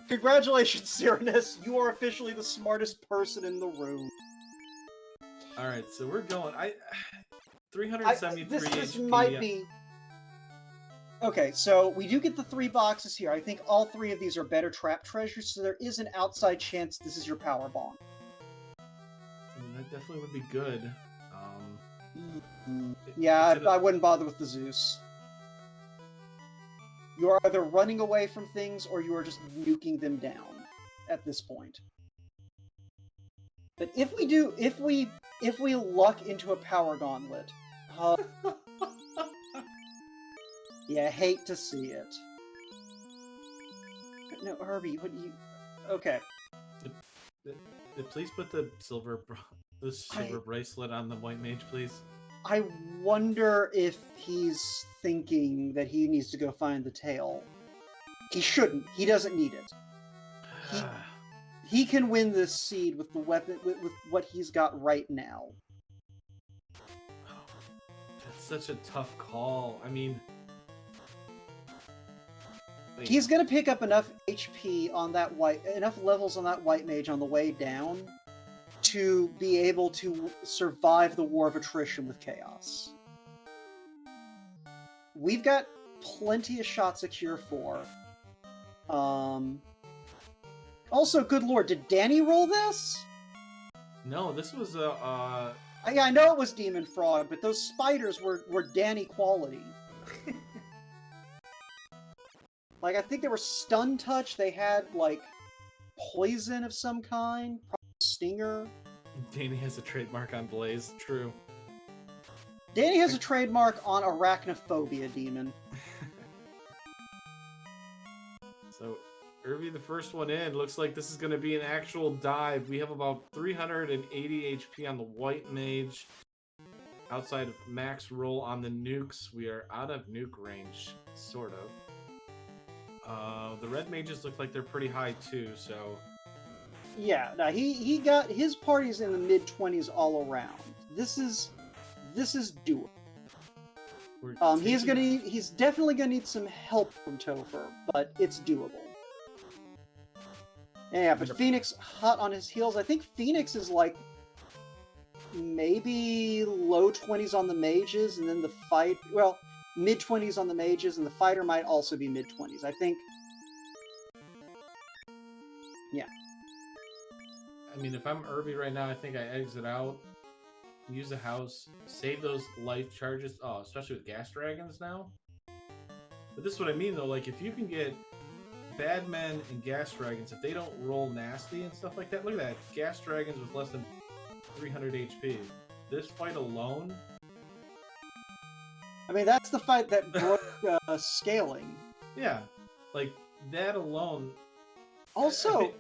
Congratulations, Cyranus. You are officially the smartest person in the room. Alright, so we're going... 373 this HP. might be... Okay, so we do get the 3 boxes here. I think all 3 of these are better trap treasures, so there is an outside chance this is your power bomb. I mean, that definitely would be good. Yeah, I wouldn't bother with the Zeus. You are either running away from things or you are just nuking them down at this point. But if we luck into a power gauntlet, yeah, hate to see it. No, Herbie, what do you... Okay. Please put the silver bracelet on the White Mage, please. I wonder if he's thinking that he needs to go find the tail. He shouldn't. He doesn't need it. He can win this seed with the weapon, with what he's got right now. That's such a tough call. I mean... Wait. He's gonna pick up enough HP on that enough levels on that White Mage on the way down to be able to survive the War of Attrition with Chaos. We've got plenty of shots at Cure 4. Also, good lord, did Danny roll this? No, this was I know it was Demon Frog, but those spiders were Danny quality. Like, I think they were Stun Touch, they had, like, poison of some kind, probably Stinger. Danny has a trademark on Blaze, true. Danny has a trademark on Arachnophobia, Demon. So, Irby, the first one in. Looks like this is going to be an actual dive. We have about 380 HP on the white mage. Outside of max roll on the nukes, we are out of nuke range, sort of. The red mages look like they're pretty high too, so... Yeah, no, he got his parties in the mid-20s all around. This is doable. He's definitely gonna need some help from Topher, but it's doable. Yeah, but Phoenix hot on his heels. I think Phoenix is like maybe low 20s on the mages, and then the fight, well, mid 20s on the mages, and the fighter might also be mid 20s. I think. Yeah. I mean, if I'm Irby right now, I think I exit out, use the house, save those life charges. Oh, especially with gas dragons now. But this is what I mean though. Like, if you can get bad men and gas dragons, if they don't roll nasty and stuff like that. Look at that, gas dragons with less than 300 HP. This fight alone. I mean, that's the fight that broke scaling. Yeah, like that alone. Also,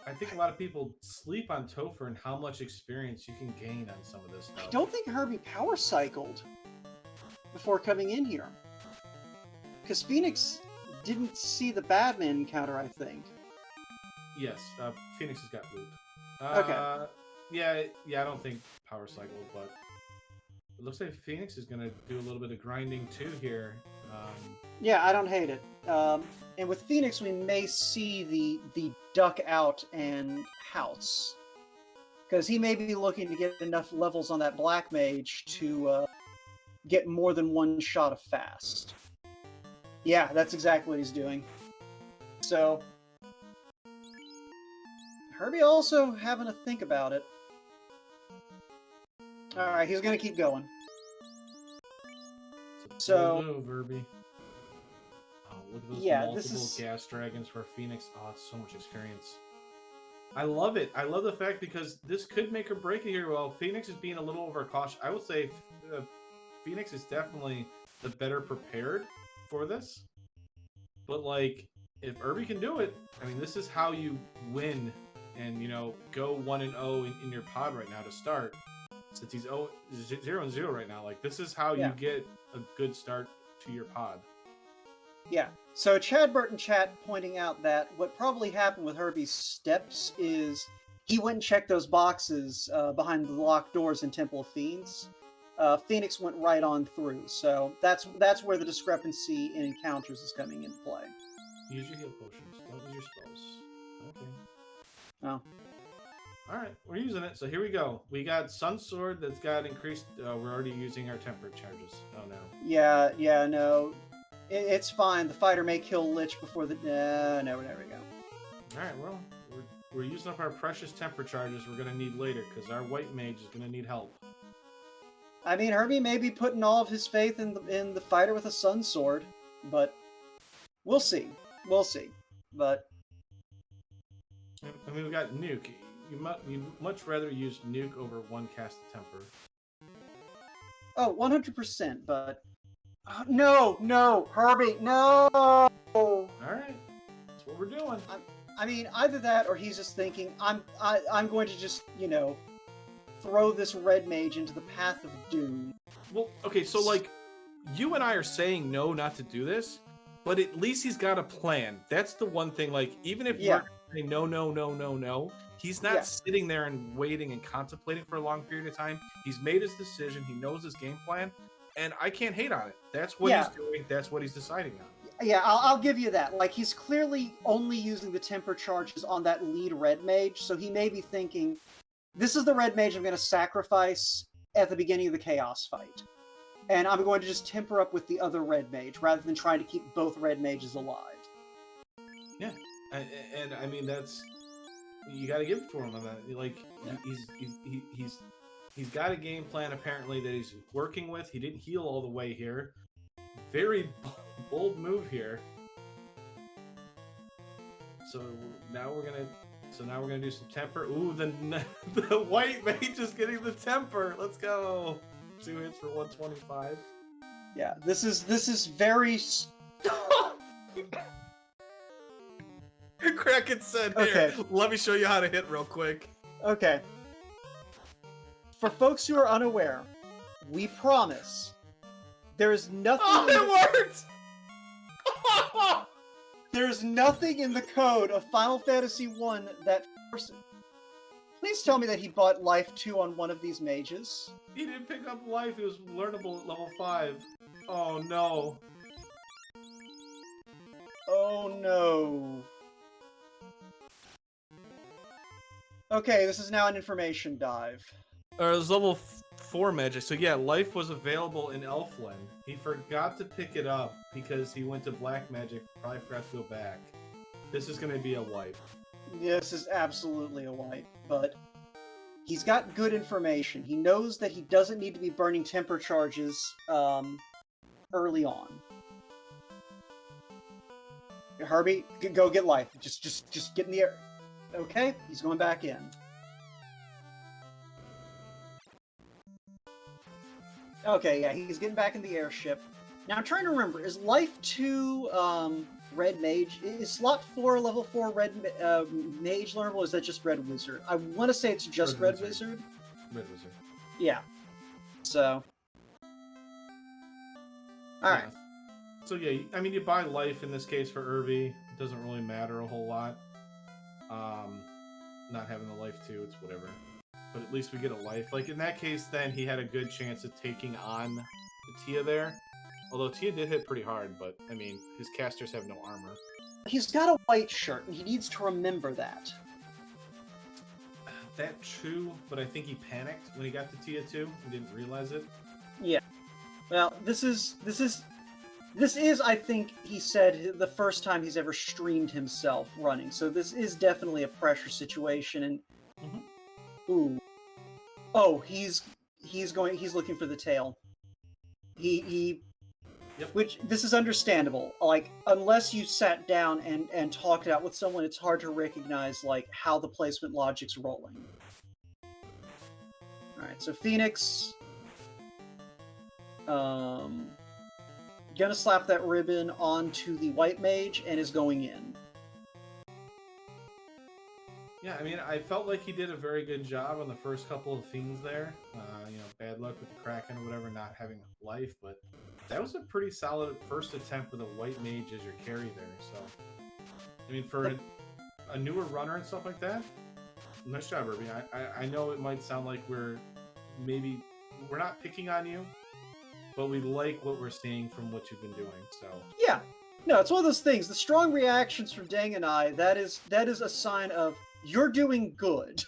I think a lot of people sleep on Topher and how much experience you can gain on some of this stuff. I don't think Herbie power cycled before coming in here, because Phoenix didn't see the Badman encounter, I think. Yes, Phoenix has got loot. Okay. Yeah, I don't think power cycle, but it looks like Phoenix is going to do a little bit of grinding too here. Yeah, I don't hate it. And with Phoenix, we may see the duck out and house, because he may be looking to get enough levels on that black mage to get more than one shot of fast. Yeah, that's exactly what he's doing. So, Herbie also having to think about it. Alright, he's going to keep going. So, move, Herbie. Oh, look at those multiple gas dragons for Phoenix. Oh, it's so much experience. I love it. I love the fact because this could make or break it here. Well, Phoenix is being a little overcautious. I would say Phoenix is definitely the better prepared for this. But, like, if Irby can do it, I mean, this is how you win and, you know, go 1-0 in your pod right now to start. Since he's 0-0 right now, like, this is how you get a good start to your pod. Yeah. So Chad Burton chat pointing out that what probably happened with Herbie's steps is he went and checked those boxes behind the locked doors in Temple of Fiends. Phoenix went right on through, so that's where the discrepancy in encounters is coming into play. Use your heal potions. Don't use your spells. Okay. Oh. Alright, we're using it, so here we go. We got Sun Sword that's got increased... we're already using our temper charges. Oh no. Yeah, no. It's fine. The fighter may kill Lich before the... no, there we go. Alright, well, we're using up our precious temper charges we're going to need later, because our white mage is going to need help. I mean, Herbie may be putting all of his faith in the fighter with a Sun Sword, but we'll see. We'll see. But I mean, we got Nuke. You'd much rather use Nuke over one cast of Temper. Oh, 100%, but... No, Herbie, no! Alright, that's what we're doing. I mean, either that or he's just thinking, I'm going to just, you know, throw this red mage into the path of doom. Well, okay, so, like, you and I are saying no not to do this, but at least he's got a plan. That's the one thing, like, even if we're saying no, he's not sitting there and waiting and contemplating for a long period of time. He's made his decision. He knows his game plan, and I can't hate on it. That's what he's doing. That's what he's deciding on. Yeah, I'll give you that. Like, he's clearly only using the temper charges on that lead red mage, so he may be thinking, this is the red mage I'm going to sacrifice at the beginning of the chaos fight. And I'm going to just temper up with the other red mage, rather than trying to keep both red mages alive. Yeah, and I mean, that's... You got to give it to him on that. Like, he's got a game plan, apparently, that he's working with. He didn't heal all the way here. Very bold move here. So now we're gonna do some temper. Ooh, the white mage is getting the temper. Let's go. 2 hits for 125. Yeah, this is very. Kraken said, Okay. "Here, let me show you how to hit real quick." Okay. For folks who are unaware, we promise there's nothing. Oh, it worked! There's nothing in the code of Final Fantasy I that forces. Please tell me that he bought Life 2 on one of these mages. He didn't pick up life. It was learnable at level 5. Oh no. Oh no. Okay, this is now an information dive. It was level 4 magic. So yeah, life was available in Elfland. He forgot to pick it up because he went to black magic. Probably forgot to go back. This is going to be a wipe. This is absolutely a wipe, but he's got good information. He knows that he doesn't need to be burning temper charges early on. Herbie, go get life. Just get in the air. Okay, he's going back in. Okay, yeah, he's getting back in the airship. Now I'm trying to remember, is Life 2 Red Mage? Is slot 4 level 4 Red Mage learnable, or is that just Red Wizard? I want to say it's just Red Wizard. Red Wizard. Yeah. So. Alright. Yeah. So yeah, I mean, you buy life in this case for Irby. It doesn't really matter a whole lot. Not having the life too, it's whatever. But at least we get a life. Like in that case, then he had a good chance of taking on Tia there. Although Tia did hit pretty hard, but I mean, his casters have no armor. He's got a white shirt, and he needs to remember that. That true, but I think he panicked when he got to Tia too. He didn't realize it. Yeah. Well, this is, I think he said, the first time he's ever streamed himself running. So this is definitely a pressure situation, and ooh, oh, he's looking for the tail. Yep. Which, this is understandable. Like, unless you sat down and talked it out with someone, it's hard to recognize, like, how the placement logic's rolling. Alright, so Phoenix... gonna slap that ribbon onto the white mage and is going in. Yeah, I mean, I felt like he did a very good job on the first couple of fiends there. You know, bad luck with the Kraken or whatever, not having life, but that was a pretty solid first attempt with a white mage as your carry there. So, I mean, for a newer runner and stuff like that, nice job, Irby. I know it might sound like we're not picking on you, but we like what we're seeing from what you've been doing. So yeah, no, it's one of those things. The strong reactions from Dang and I, that is a sign of you're doing good.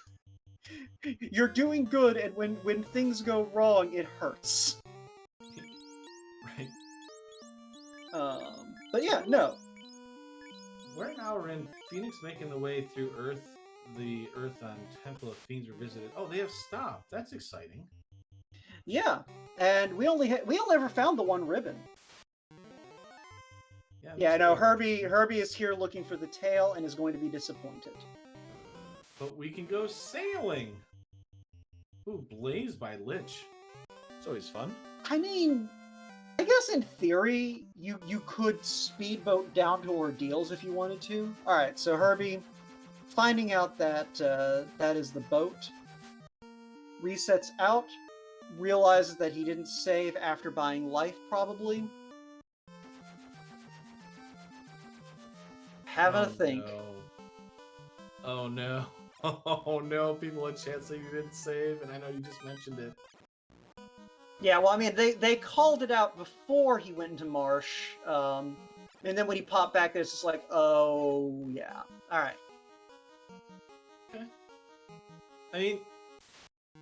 You're doing good, and when things go wrong, it hurts. Right. But yeah, no. Right now we're in Phoenix making the way through Earth. The Earth on Temple of Fiends Revisited. Oh, they have stopped. That's exciting. Yeah, and we only ever found the one ribbon. Yeah, I know. Herbie is here looking for the tail and is going to be disappointed. But we can go sailing. Ooh, Blaze by Lich. It's always fun. I mean, I guess in theory, you could speedboat down to Ordeals if you wanted to. Alright, so Herbie, finding out that that is the boat, resets out, realizes that he didn't save after buying life, probably. Having a think. No. Oh no. Oh no, people in chat saying you didn't save, and I know you just mentioned it. Yeah, well, I mean, they called it out before he went into Marsh, and then when he popped back there, it's just like, oh, yeah. Alright. Okay. I mean,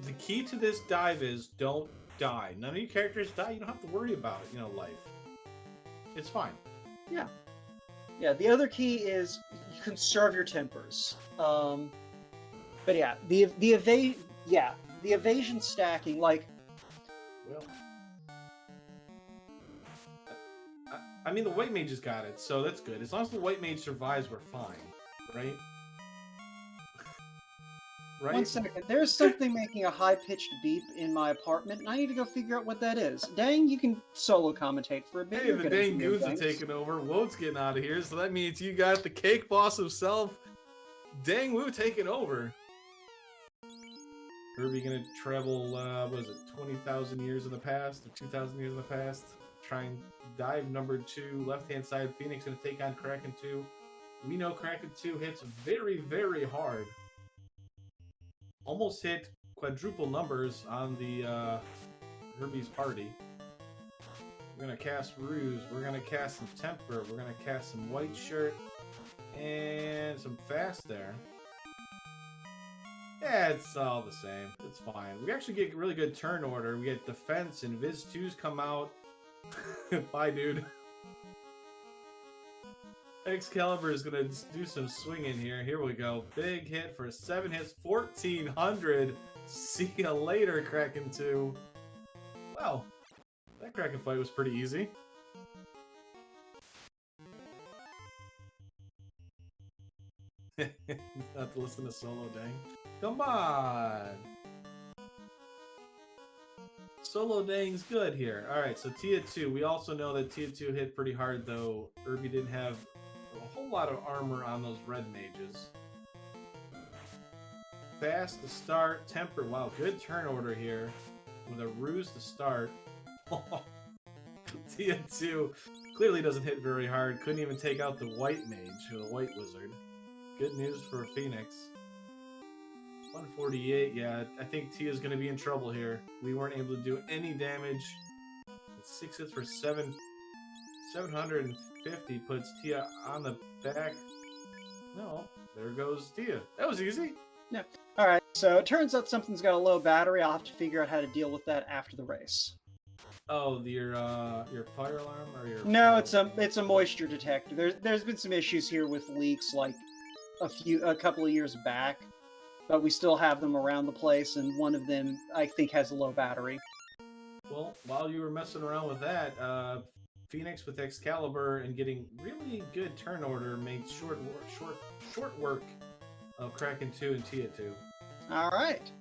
the key to this dive is don't die. None of your characters die, you don't have to worry about, life. It's fine. Yeah. Yeah, the other key is you conserve your tempers. But yeah, the evasion stacking, like... Well... I mean, the white mage has got it, so that's good. As long as the white mage survives, we're fine, right? right? One second. There's something making a high-pitched beep in my apartment, and I need to go figure out what that is. Dang, you can solo commentate for a bit. Hey, You're the good at dang video goons are games. taking over. Wode's getting out of here, so that means you got the cake boss himself, Dang Woo, taking over. Herbie gonna travel, what is it, 20,000 years in the past, or 2,000 years in the past? Try and dive number 2, left-hand side. Phoenix gonna take on Kraken 2. We know Kraken 2 hits very, very hard. Almost hit quadruple numbers on the Herbie's party. We're gonna cast Ruse. We're gonna cast some Temper. We're gonna cast some White Shirt and some Fast there. Yeah, it's all the same. It's fine. We actually get really good turn order. We get Defense and Viz 2s come out. Bye, dude. Excalibur is gonna do some swinging here. Here we go. Big hit for 7 hits, 1,400. See ya later, Kraken 2. Wow, that Kraken fight was pretty easy. Not to listen to Solo Dang. Come on! Solo Dang's good here. Alright, so Tia 2. We also know that Tia 2 hit pretty hard, though Herbie didn't have a whole lot of armor on those red mages. Fast to start. Temper. Wow, good turn order here. With a Ruse to start. Tia 2 clearly doesn't hit very hard. Couldn't even take out the white mage, or the white wizard. Good news for Phoenix. 148, yeah, I think Tia's going to be in trouble here. We weren't able to do any damage. 6 hits for 750 puts Tia on the back. No, there goes Tia. That was easy. Yeah. Alright, so it turns out something's got a low battery. I'll have to figure out how to deal with that after the race. Oh, your fire alarm or your... No, it's a moisture detector. There's been some issues here with leaks like a couple of years back, but we still have them around the place, and one of them I think has a low battery. Well, while you were messing around with that, Phoenix with Excalibur and getting really good turn order made short work of Kraken 2 and Tia 2. All right.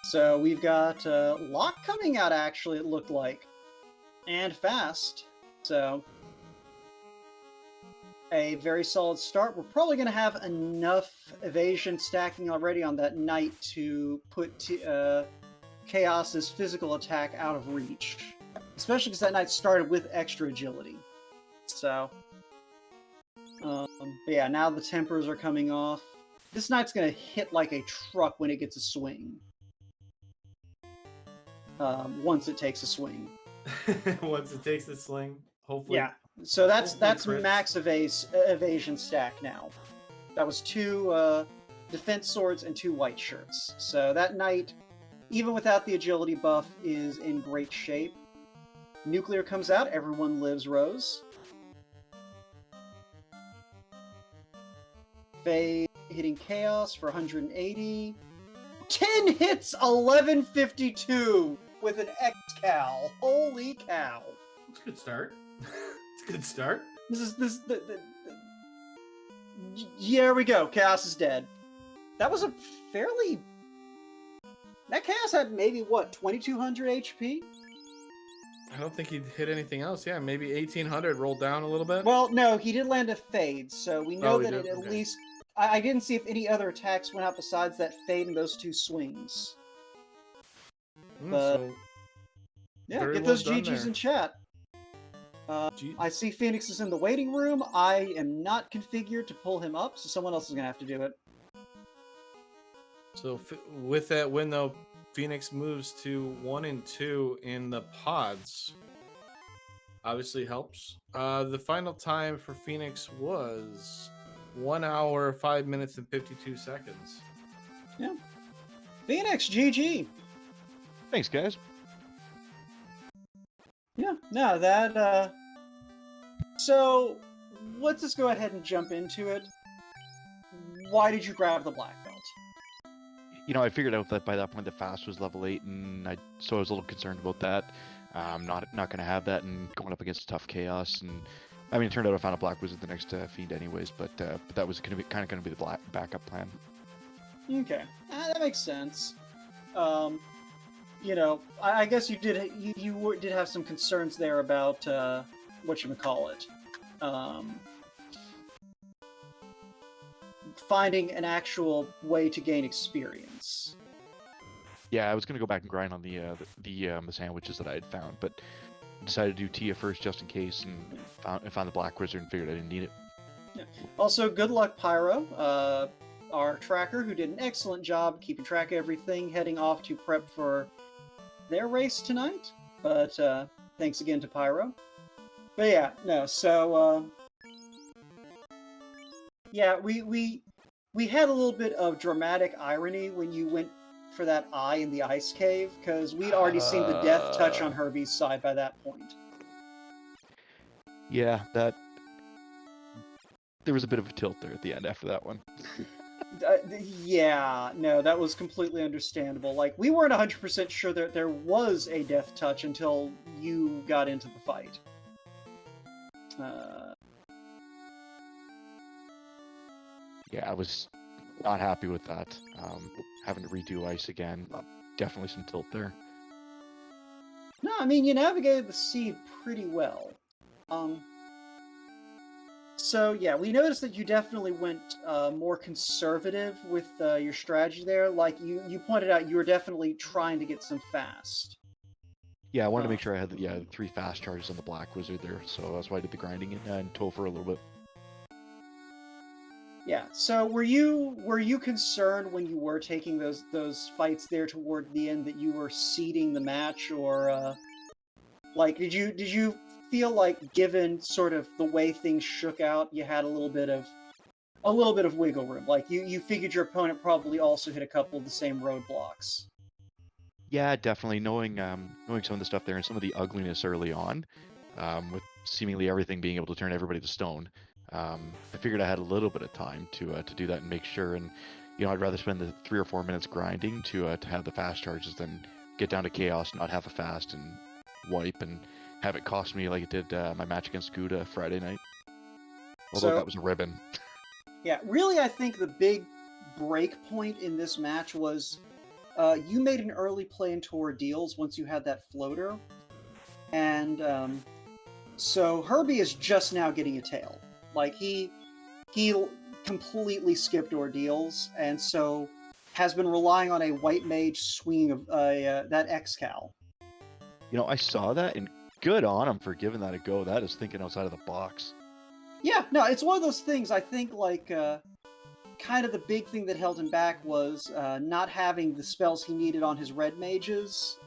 So we've got Locke coming out, actually, it looked like. And fast. So a very solid start. We're probably going to have enough evasion stacking already on that knight to put Chaos's physical attack out of reach. Especially because that knight started with extra agility. So, but yeah, now the tempers are coming off. This knight's going to hit like a truck when it gets a swing. Once it takes a swing. Once it takes the sling, hopefully. Yeah. So that's crits. max evasion stack now. That was 2 defense swords and 2 white shirts. So that knight, even without the agility buff, is in great shape. Nuclear comes out. Everyone lives Rose. Faye hitting Chaos for 180. 10 hits, 1152 with an X-Cal. Holy cow. It's a good start. It's a good start. Here we go. Chaos is dead. That was a fairly... That Chaos had maybe, what, 2,200 HP? I don't think he hit anything else. Yeah, maybe 1,800 rolled down a little bit. Well, no, he did land a Fade, so we know that it at okay. least... I didn't see if any other attacks went out besides that Fade and those 2 swings. But... So yeah, very get well those done GGs there. in chat. I see Phoenix is in the waiting room. I am not configured to pull him up, so someone else is going to have to do it. So with that win, though, Phoenix moves to 1 and 2 in the pods. Obviously helps. The final time for Phoenix was 1 hour, 5 minutes, and 52 seconds. Yeah. Phoenix, GG. Thanks, guys. Yeah, no, that, So, let's just go ahead and jump into it. Why did you grab the black belt? You know, I figured out that by that point the fast was level 8, and so I was a little concerned about that. Not going to have that and going up against tough Chaos. And I mean, it turned out I found a black wizard the next fiend anyways, but that was kind of going to be the backup plan. Okay, that makes sense. You know, I guess you did have some concerns there about whatchamacallit. Um, Finding an actual way to gain experience. Yeah, I was gonna go back and grind on the sandwiches that I had found, but decided to do Tia first just in case, and found the Black Wizard and figured I didn't need it. Yeah. Also, good luck, Pyro, our tracker, who did an excellent job keeping track of everything, heading off to prep for their race tonight. But thanks again to Pyro. But yeah, no. So yeah, we had a little bit of dramatic irony when you went for that eye in the ice cave, because we'd already seen the death touch on Herbie's side by that point. Yeah, there was a bit of a tilt there at the end after that one. Yeah, no, that was completely understandable. Like, we weren't 100% sure that there was a death touch until you got into the fight. Yeah, I was not happy with that. Having to redo ice again, definitely some tilt there. No, I mean, you navigated the seed pretty well. So yeah, we noticed that you definitely went more conservative with your strategy there. Like you pointed out, you were definitely trying to get some fast. Yeah, I wanted to make sure I had the 3 fast charges on the Black Wizard there, so that's why I did the grinding and Topher a little bit. Yeah. So were you concerned when you were taking those fights there toward the end that you were seeding the match, or like did you feel like, given sort of the way things shook out, you had a little bit of wiggle room? Like you figured your opponent probably also hit a couple of the same roadblocks. Yeah, definitely knowing some of the stuff there and some of the ugliness early on, with seemingly everything being able to turn everybody to stone. I figured I had a little bit of time to do that and make sure. And I'd rather spend the 3 or 4 minutes grinding to have the fast charges than get down to chaos, not have a fast, and wipe and have it cost me like it did my match against Gouda Friday night. Although that was a ribbon. Yeah, really, I think the big break point in this match was you made an early play into Ordeals once you had that floater, and so Herbie is just now getting a tail. Like he completely skipped Ordeals, and so has been relying on a white mage swinging of that X-Cal. I saw that, and good on him for giving that a go. That is thinking outside of the box. Yeah, no, it's one of those things. I think like kind of the big thing that held him back was not having the spells he needed on his red mages.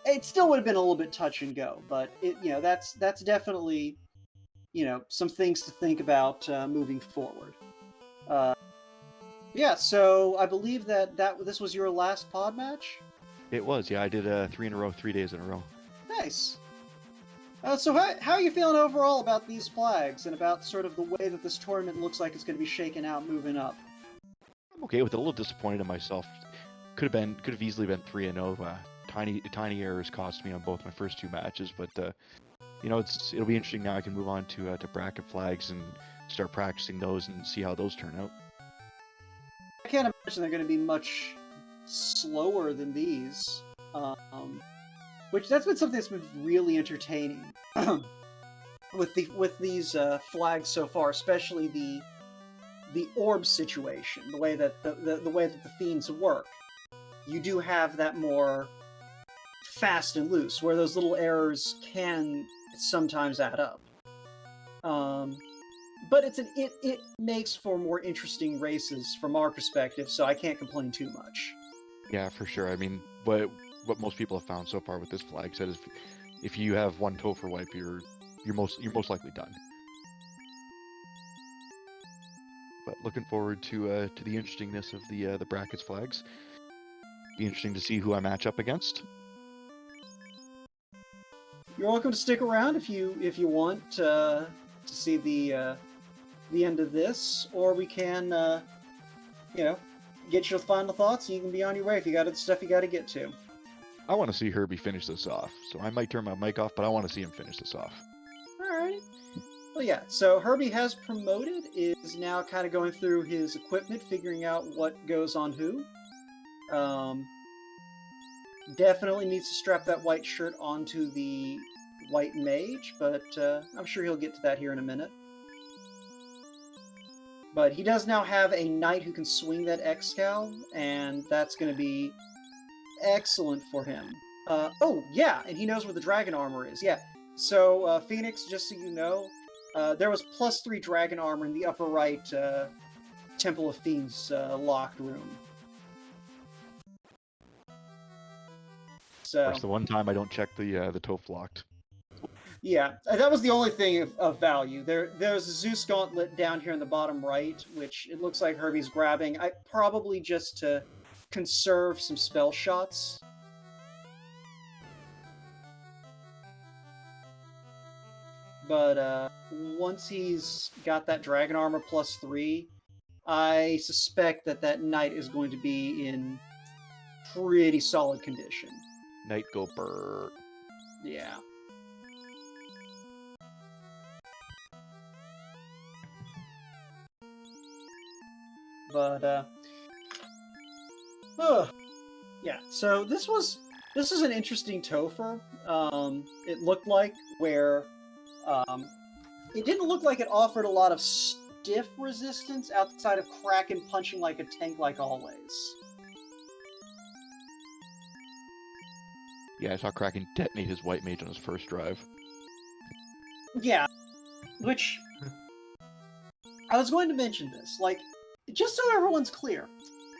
It still would have been a little bit touch and go, but that's definitely some things to think about moving forward. Yeah, so I believe that this was your last pod match. It was, yeah. I did 3 in a row, 3 days in a row. Nice. So how are you feeling overall about these flags and about sort of the way that this tournament looks like it's going to be shaken out moving up? I'm okay with it. A little disappointed in myself. Could have easily been 3-0. Tiny errors cost me on both my first 2 matches, but it'll be interesting now. I can move on to bracket flags and start practicing those and see how those turn out. I can't imagine they're going to be much slower than these. Which that's been something that's been really entertaining with these flags so far, especially the orb situation, the way that the way that the fiends work. You do have that more fast and loose, where those little errors can sometimes add up. But it makes for more interesting races from our perspective, so I can't complain too much. Yeah, for sure. I mean, what most people have found so far with this flag set is if you have 1 Topher wipe, you're most likely done. But looking forward to the interestingness of the brackets flags. Be interesting to see who I match up against. You're welcome to stick around if you want to see the end of this, or we can get your final thoughts and you can be on your way if you got other stuff you got to get to. I want to see Herbie finish this off, so I might turn my mic off, but I want to see him finish this off. All right. Well, yeah, so Herbie has promoted, is now kind of going through his equipment, figuring out what goes on who. Definitely needs to strap that white shirt onto the white mage, but I'm sure he'll get to that here in a minute. But he does now have a knight who can swing that X-Scow, and that's going to be excellent for him. Oh, yeah, and he knows where the dragon armor is. Yeah, so Phoenix, just so you know, there was +3 dragon armor in the upper right Temple of Fiends locked room. So, Of course, the one time I don't check the Toph locked. yeah, that was the only thing of value. There's a Zeus Gauntlet down here in the bottom right, which it looks like Herbie's grabbing. Probably just to conserve some spell shots. But once he's got that dragon armor +3, I suspect that knight is going to be in pretty solid condition. Knight go brrr. Yeah. But yeah. So this is an interesting Topher. It looked like where it didn't look like it offered a lot of stiff resistance outside of Kraken punching like a tank like always. Yeah, I saw Kraken detonate his white mage on his first drive. Yeah, which I was going to mention this. Like, just so everyone's clear,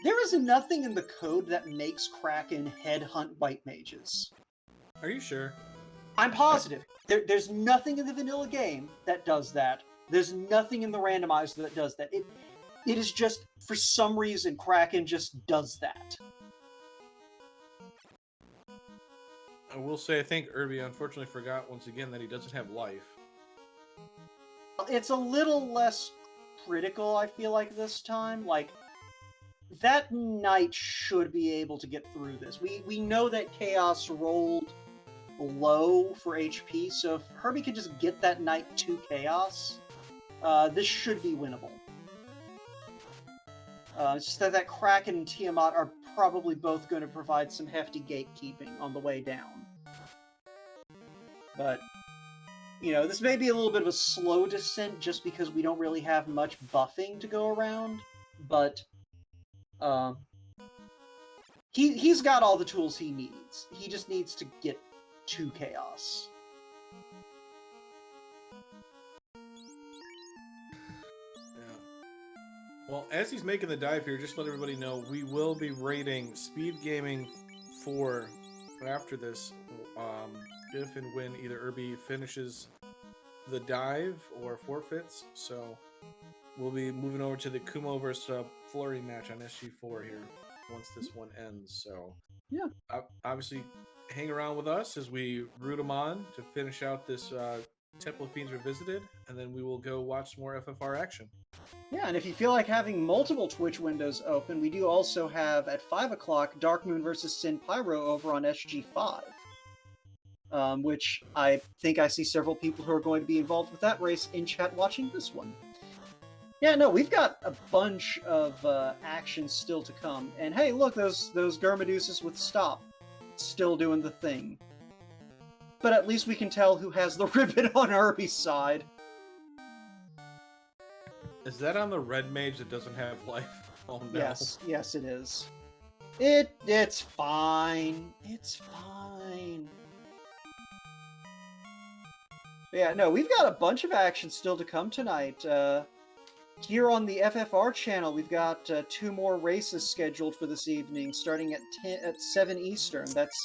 there is nothing in the code that makes Kraken headhunt white mages. Are you sure? I'm positive. There's nothing in the vanilla game that does that. There's nothing in the randomizer that does that. It is just, for some reason, Kraken just does that. I will say, I think Irby unfortunately forgot once again that he doesn't have life. It's a little less critical, I feel like, this time. Like, that knight should be able to get through this. We know that Chaos rolled low for HP, so if Herbie can just get that knight to Chaos, this should be winnable. It's just that Kraken and Tiamat are probably both going to provide some hefty gatekeeping on the way down. But, you know, this may be a little bit of a slow descent just because we don't really have much buffing to go around, but he's got all the tools he needs. He just needs to get to Chaos. Yeah. Well, as he's making the dive here, just let everybody know, we will be rating Speed Gaming 4 after this, if and when either Irby finishes the dive or forfeits. So we'll be moving over to the Kumo versus Flurry match on SG4 here once this one ends. So yeah, obviously hang around with us as we root them on to finish out this Temple of Fiends Revisited, and then we will go watch some more FFR action. Yeah, and if you feel like having multiple Twitch windows open, we do also have at 5 o'clock Dark Moon versus Sin Pyro over on SG5. Which I think I see several people who are going to be involved with that race in chat watching this one. Yeah, no, we've got a bunch of action still to come. And hey, look, those Germadeuses with stop still doing the thing. But at least we can tell who has the ribbon on Irby's side. Is that on the red mage that doesn't have life? Oh no. Yes, it is. It's fine. It's fine. Yeah, no, we've got a bunch of action still to come tonight. Here on the FFR channel, we've got 2 more races scheduled for this evening, starting at 7 Eastern. That's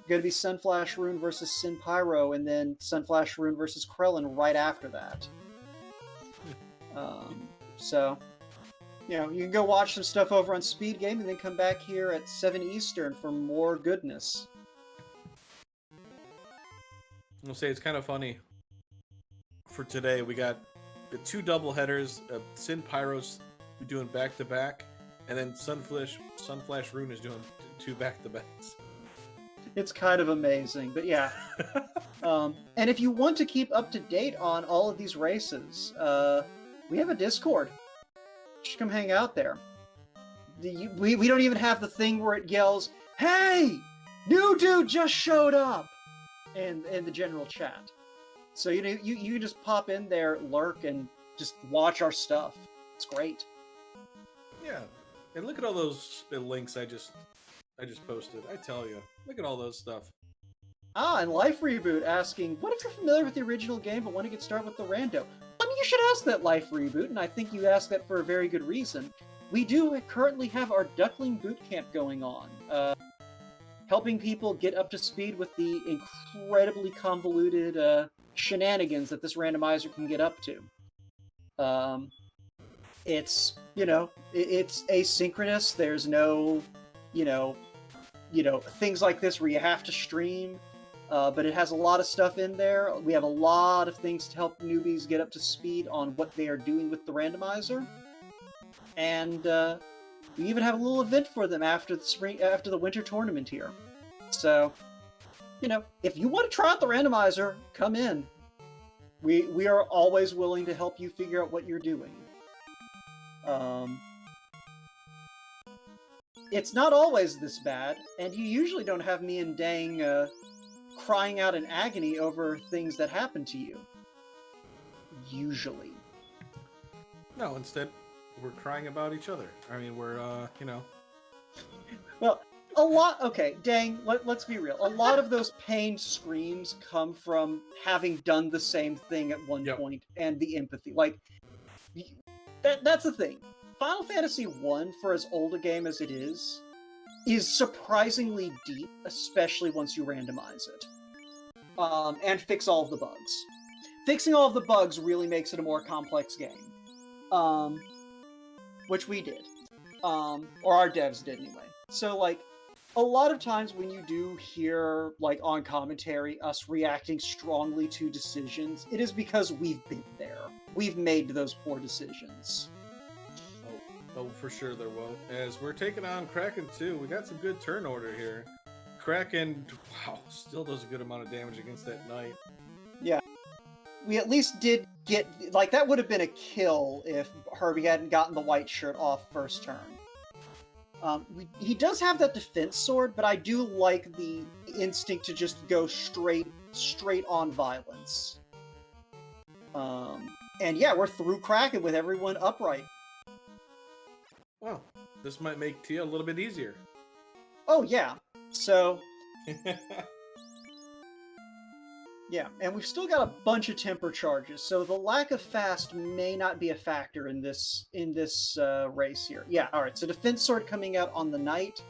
going to be Sunflash Rune versus Sin Pyro, and then Sunflash Rune versus Krellin right after that. So, you know, you can go watch some stuff over on Speed Game, and then come back here at 7 Eastern for more goodness. I'll say it's kind of funny. For today, we got the 2 double headers of Sin Pyros doing back-to-back, and then Sunflash Rune is doing 2 back-to-backs. It's kind of amazing, but yeah. And if you want to keep up to date on all of these races, we have a Discord. You should come hang out there. We don't even have the thing where it yells, "Hey, new dude just showed up," in the general chat. So you can just pop in there, lurk, and just watch our stuff. It's great. Yeah, and look at all those links I just posted. I tell you, look at all those stuff. Ah, and Life Reboot asking, what if you're familiar with the original game but want to get started with the rando? I mean, you should ask that, Life Reboot, and I think you asked that for a very good reason. We do currently have our Duckling Boot Camp going on, helping people get up to speed with the incredibly convoluted shenanigans that this randomizer can get up to. It's, it's asynchronous. There's no, things like this where you have to stream. But it has a lot of stuff in there. We have a lot of things to help newbies get up to speed on what they are doing with the randomizer. And we even have a little event for them after the winter tournament here. So, if you want to try out the randomizer, come in. We are always willing to help you figure out what you're doing. It's not always this bad, and you usually don't have me and Dang crying out in agony over things that happen to you. Usually. No, instead, we're crying about each other. I mean, we're, Well, a lot... Okay, Dang, let's be real. A lot of those pained screams come from having done the same thing at one point, and the empathy. Like, that's the thing. Final Fantasy I, for as old a game as it is surprisingly deep, especially once you randomize it. And fix all of the bugs. Fixing all of the bugs really makes it a more complex game. Which we did. Or our devs did anyway. So, like, a lot of times when you do hear, like, on commentary, us reacting strongly to decisions, it is because we've been there. We've made those poor decisions. Oh, for sure there will. As we're taking on Kraken too, we got some good turn order here. Kraken, wow, still does a good amount of damage against that knight. Yeah. We at least did get... Like, that would have been a kill if Herbie hadn't gotten the white shirt off first turn. He does have that defense sword, but I do like the instinct to just go straight on violence. And yeah, we're through Kraken with everyone upright. Well, this might make Tia a little bit easier. Oh, yeah. So... yeah, and we've still got a bunch of temper charges, so the lack of fast may not be a factor in this race here. Yeah, alright, so defense sword coming out on the knight.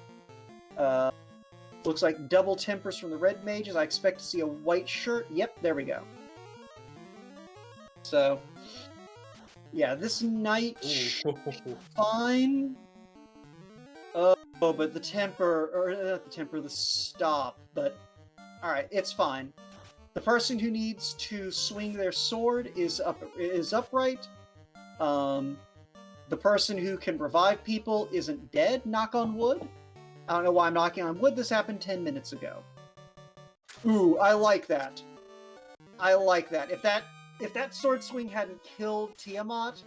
Looks like double tempers from the red mages. I expect to see a white shirt. Yep, there we go. So... yeah, this knight fine. Oh, but the temper, or not the temper, the stop. But alright, it's fine. The person who needs to swing their sword is upright. The person who can revive people isn't dead, knock on wood. I don't know why I'm knocking on wood. This happened 10 minutes ago. Ooh, I like that. I like that. If that sword swing hadn't killed Tiamat,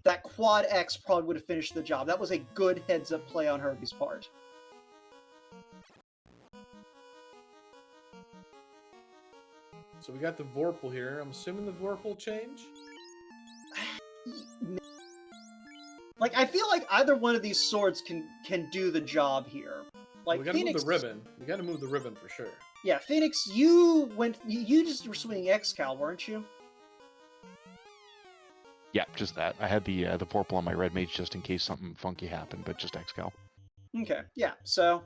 that quad X probably would have finished the job. That was a good heads-up play on Herbie's part. So we got the Vorpal here. I'm assuming the Vorpal change? Like, I feel like either one of these swords can do the job here. Like, we gotta move the ribbon. We gotta move the ribbon for sure. Yeah, Phoenix, you just were swinging X-Cal, weren't you? Yeah, just that. I had the Vorpal on my red mage just in case something funky happened, but just X-Cal. Okay, yeah, so...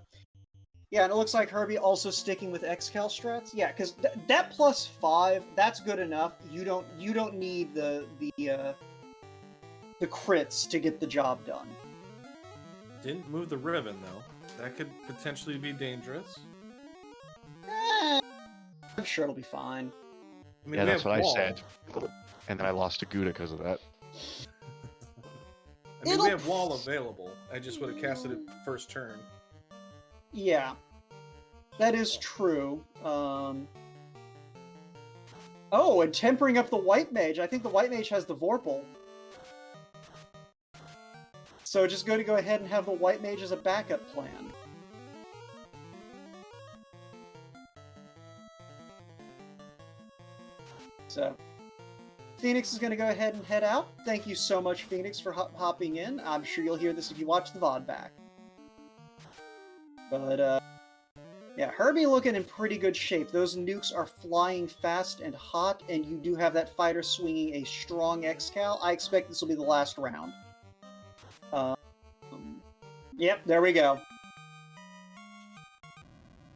yeah, and it looks like Herbie also sticking with X-Cal strats. Yeah, because that +5, that's good enough. You don't need the crits to get the job done. Didn't move the ribbon though. That could potentially be dangerous. I'm sure it'll be fine. I mean, yeah, that's what wall. I said. And then I lost to Gouda because of that. I mean, we have wall available. I just would have casted it first turn. Yeah. That is true. Oh, and tempering up the White Mage. I think the White Mage has the Vorpal. So just going to go ahead and have the White Mage as a backup plan. So, Phoenix is going to go ahead and head out. Thank you so much, Phoenix, for hopping in. I'm sure you'll hear this if you watch the VOD back. But, yeah, Herbie looking in pretty good shape. Those nukes are flying fast and hot, and you do have that fighter swinging a strong X-Cal. I expect this will be the last round. Yep, there we go.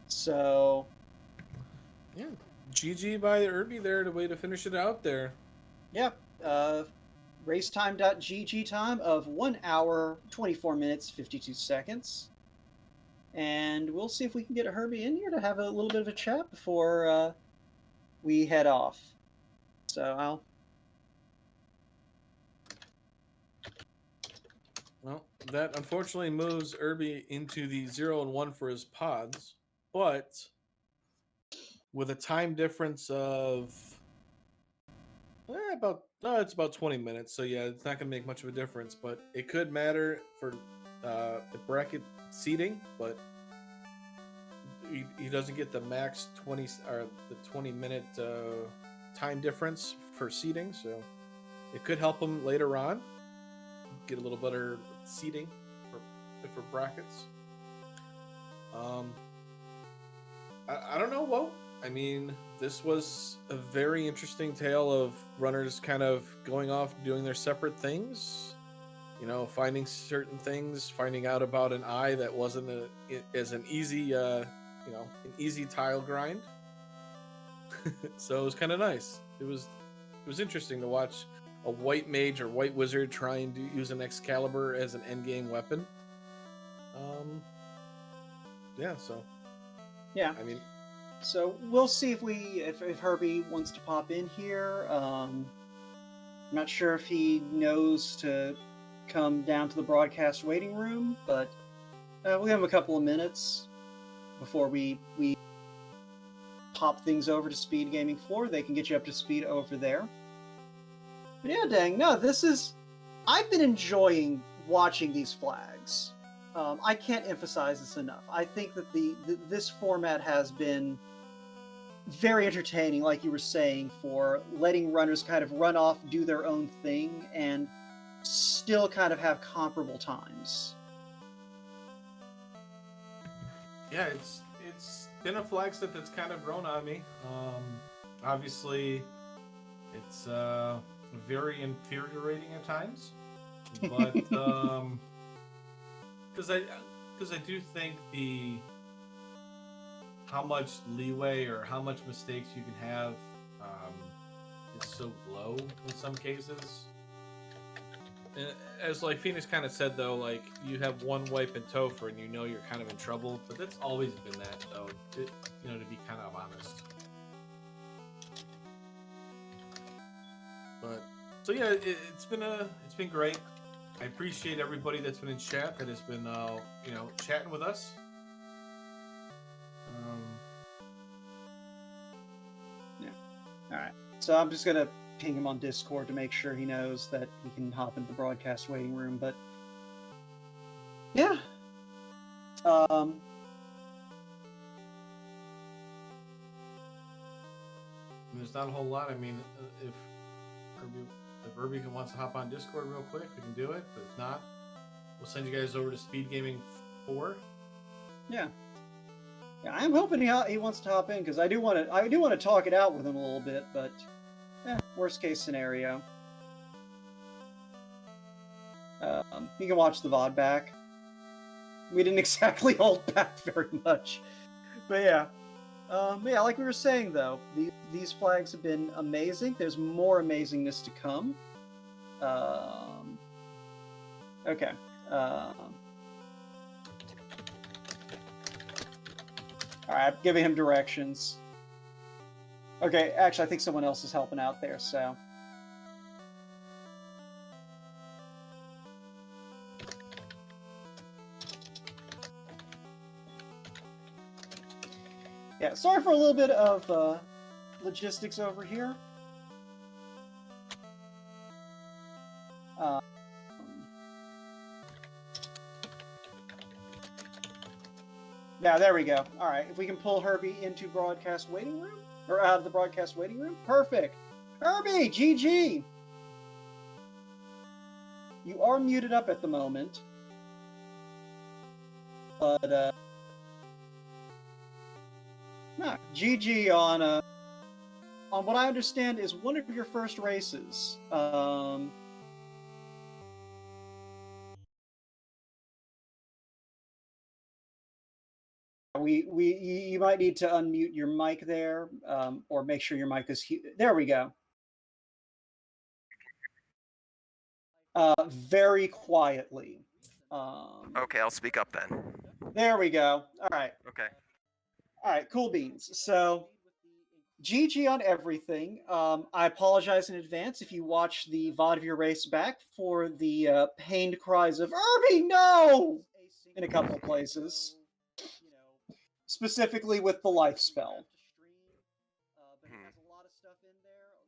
So... Yeah, GG by Herbie there, the way to finish it out there. Yeah, racetime.gg time of 1 hour, 24 minutes, 52 seconds. And we'll see if we can get a Herbie in here to have a little bit of a chat before we head off. So I'll... Well, that unfortunately moves Herbie into the 0 and 1 for his pods, but with a time difference of it's about 20 minutes. So yeah, it's not gonna make much of a difference, but it could matter for the bracket seating. But he doesn't get the max 20 or the 20-minute time difference for seating, so it could help him later on get a little better seating for brackets. I don't know. Well, I mean, this was a very interesting tale of runners kind of going off doing their separate things, you know, finding certain things, finding out about an eye that wasn't as an easy an easy tile grind. So it was kind of nice. It was interesting to watch a white mage or white wizard trying to use an Excalibur as an endgame weapon. Yeah, so Yeah. I mean, so we'll see if Herbie wants to pop in here. I'm not sure if he knows to come down to the broadcast waiting room, but we'll give him a couple of minutes before we pop things over to Speed Gaming 4. They can get you up to speed over there. But yeah, dang, no, I've been enjoying watching these flags. I can't emphasize this enough. I think that this format has been very entertaining, like you were saying, for letting runners kind of run off, do their own thing, and still kind of have comparable times. yeah, it's been a flag set that's kind of grown on me. Obviously, it's very infuriating at times, but because I do think how much leeway or how much mistakes you can have is so low in some cases. As like Phoenix kind of said, though, like you have one wipe and Topher and you know you're kind of in trouble, but that's always been that, though, to be kind of honest. But so yeah, it's been great. I appreciate everybody that's been in chat that has been chatting with us. Yeah. All right. So I'm just gonna ping him on Discord to make sure he knows that he can hop into the broadcast waiting room. But yeah. There's not a whole lot. I mean, if Herbie wants to hop on Discord real quick, we can do it. But if not, we'll send you guys over to Speed Gaming 4. Yeah. Yeah, I'm hoping he wants to hop in because I do want to talk it out with him a little bit. But worst case scenario, you can watch the VOD back. We didn't exactly hold back very much, but yeah. Yeah, like we were saying, though, these flags have been amazing. There's more amazingness to come. Okay. All right, I'm giving him directions. Okay, actually, I think someone else is helping out there, so... Okay, sorry for a little bit of logistics over here. Yeah, there we go. All right, if we can pull Herbie into broadcast waiting room, or out of the broadcast waiting room, perfect. Herbie, GG. You are muted up at the moment, but no, GG on what I understand is one of your first races. You might need to unmute your mic there, or make sure your mic is there. We go. Very quietly. Okay, I'll speak up then. There we go. All right. Okay. All right. Cool beans. So, GG on everything. I apologize in advance if you watch the VOD of your race back for the pained cries of "Irby, no!" in a couple of places. Specifically with the life spell.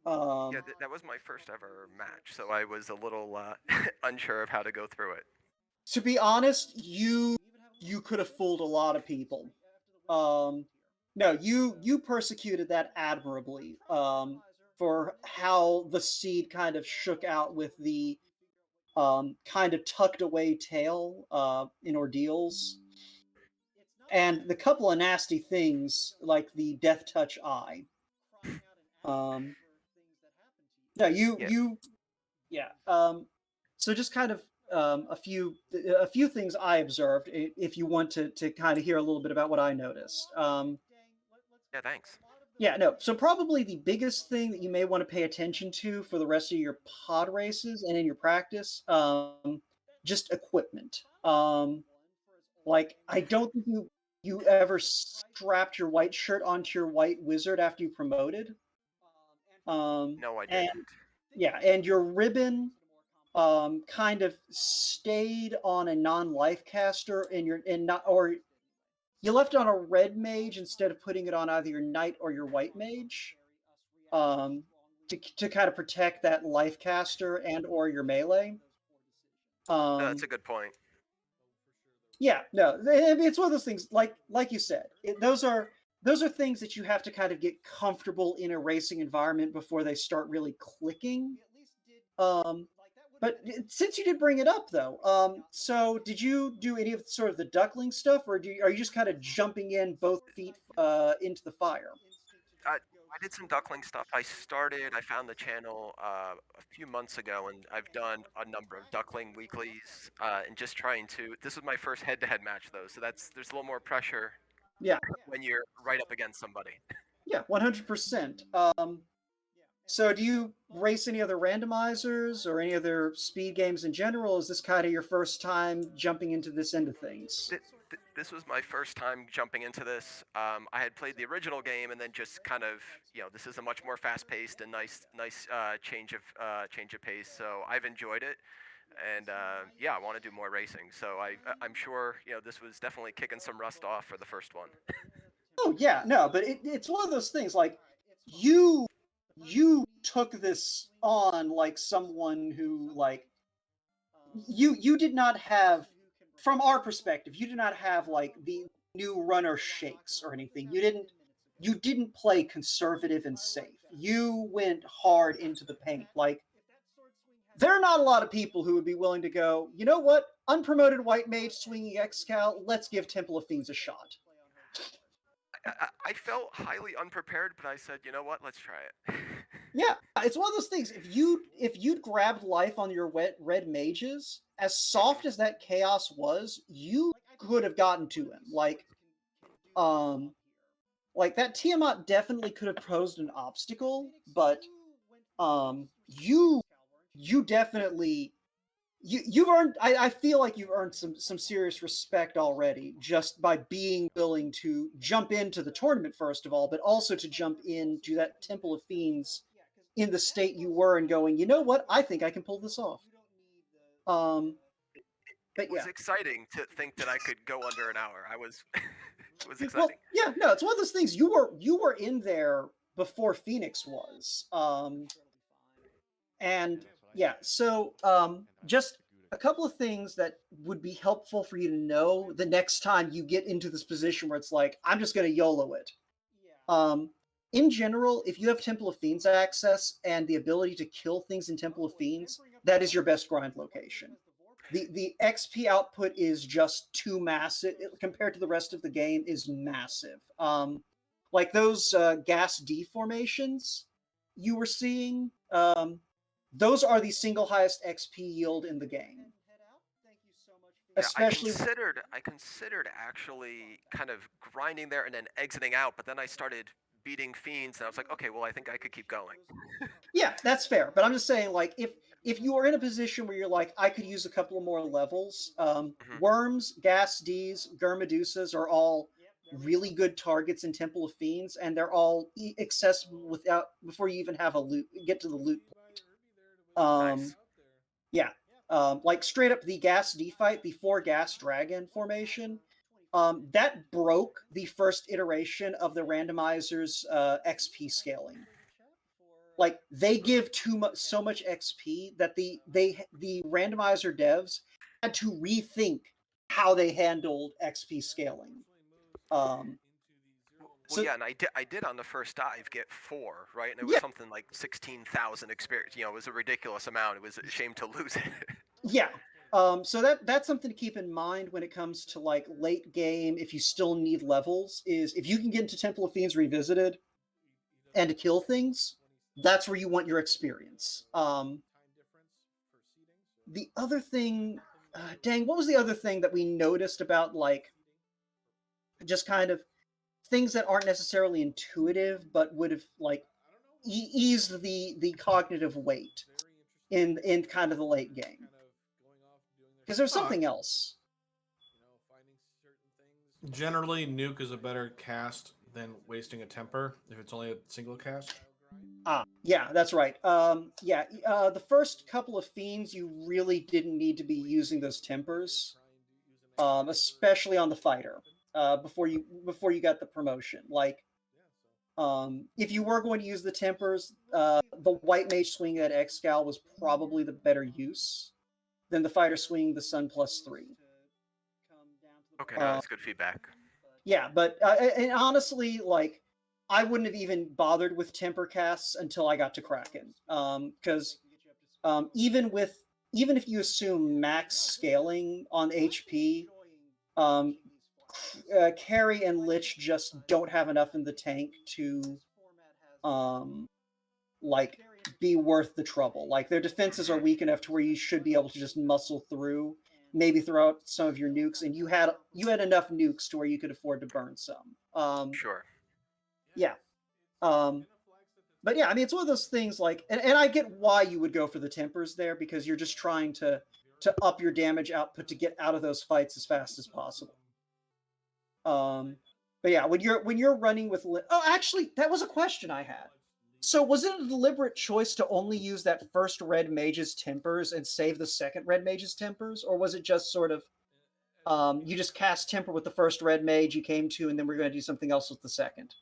Yeah, that was my first ever match, so I was a little unsure of how to go through it. To be honest, you could have fooled a lot of people. No, you persecuted that admirably. For how the seed kind of shook out with the kind of tucked away tail in ordeals. And the couple of nasty things like the death touch eye. No, yeah. So just kind of a few things I observed. If you want to kind of hear a little bit about what I noticed. Yeah, thanks. Yeah, no. So probably the biggest thing that you may want to pay attention to for the rest of your pod races and in your practice, just equipment. Like I don't think you ever strapped your white shirt onto your white wizard after you promoted. No, I And didn't. yeah, and your ribbon kind of stayed on a non-life caster and not, or you left it on a red mage instead of putting it on either your knight or your white mage, to kind of protect that life caster and or your melee. No, that's a good point. Yeah, no, it's one of those things. Like you said, those are things that you have to kind of get comfortable in a racing environment before they start really clicking. But since you did bring it up, though, so did you do any of sort of the duckling stuff, or are you just kind of jumping in both feet into the fire? I did some duckling stuff. I found the channel a few months ago, and I've done a number of duckling weeklies, and just trying to. This was my first head-to-head match, though, so there's a little more pressure. Yeah. When you're right up against somebody. Yeah, 100%. So do you race any other randomizers or any other speed games in general? Is this kind of your first time jumping into this end of things? This was my first time jumping into this. I had played the original game and then just kind of, this is a much more fast-paced and nice change of pace. So I've enjoyed it, and yeah, I want to do more racing. So I'm sure this was definitely kicking some rust off for the first one. Oh yeah, no, but it's one of those things like you took this on like someone who like you did not have, from our perspective, you did not have like the new runner shakes or anything. You didn't play conservative and safe. You went hard into the paint. Like there are not a lot of people who would be willing to go, you know what, unpromoted white mage swinging Excal, let's give Temple of Fiends a shot. I felt highly unprepared, but I said, you know what, let's try it. Yeah, it's one of those things. If you'd grabbed life on your red mages, as soft as that chaos was, you could have gotten to him. Like that Tiamat definitely could have posed an obstacle, but you definitely you've earned, I feel like you've earned some serious respect already just by being willing to jump into the tournament first of all, but also to jump into that Temple of Fiends in the state you were and going, you know what, I think I can pull this off. It was exciting to think that I could go under an hour. I was It was Well, exciting. yeah, no, it's one of those things. You were in there before Phoenix was, and yeah. So just a couple of things that would be helpful for you to know the next time you get into this position where it's like, I'm just going to YOLO it. Um, in general, if you have Temple of Fiends access and the ability to kill things in Temple of Fiends, that is your best grind location. The XP output is just too massive compared to the rest of the game. Is massive. Like those gas deformations you were seeing, those are the single highest XP yield in the game. Yeah, Especially, I considered actually kind of grinding there and then exiting out, but then I started beating fiends, and I was like, okay, well, I think I could keep going. yeah, that's fair. But I'm just saying, like, if you are in a position where you're like, I could use a couple of more levels, worms, gas Ds, Gurmedusas are all really good targets in Temple of Fiends, and they're all accessible without before you even have a loot get to the loot point. Nice. Yeah, like straight up the gas D fight, the 4 gas dragon formation. That broke the first iteration of the randomizer's XP scaling. Like they give so much XP that the randomizer devs had to rethink how they handled XP scaling. Well, So yeah, and I did on the first dive get 4, right? And it was yeah, something like 16,000 experience. You know, it was a ridiculous amount. It was a shame to lose it. yeah. So that's something to keep in mind when it comes to like late game. If you still need levels, is if you can get into Temple of Fiends Revisited and to kill things, that's where you want your experience. The other thing, dang, what was the other thing that we noticed about like just kind of things that aren't necessarily intuitive, but would have like eased the cognitive weight in kind of the late game? Because there's something else. Generally, nuke is a better cast than wasting a temper if it's only a single cast. Yeah, that's right. Yeah, the first couple of fiends, you really didn't need to be using those tempers, especially on the fighter. Before you got the promotion, like if you were going to use the tempers, the white mage swinging that X-Scal was probably the better use than the fighter swinging the Sun +3. Okay, no, that's good feedback. Yeah, but and honestly, like I wouldn't have even bothered with temper casts until I got to Kraken, because even if you assume max scaling on HP, um, Carry and Lich just don't have enough in the tank to like be worth the trouble. Like their defenses are weak enough to where you should be able to just muscle through, maybe throw out some of your nukes, and you had enough nukes to where you could afford to burn some. Sure. Yeah. But yeah, I mean, it's one of those things like, and I get why you would go for the tempers there because you're just trying to up your damage output to get out of those fights as fast as possible. But yeah, when you're running with, oh, actually, that was a question I had. So was it a deliberate choice to only use that first red mage's tempers and save the second red mage's tempers, or was it just sort of you just cast temper with the first red mage you came to, and then we're going to do something else with the second?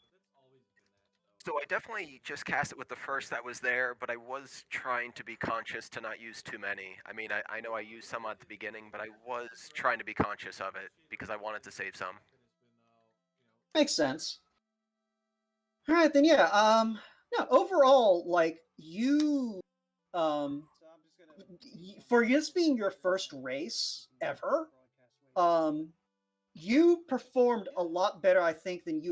So I definitely just cast it with the first that was there, but I was trying to be conscious to not use too many. I mean, I know I used some at the beginning, but I was trying to be conscious of it because I wanted to save some. Makes sense. All right, then yeah. No, overall, like you, um, for this being your first race ever, you performed a lot better, I think, than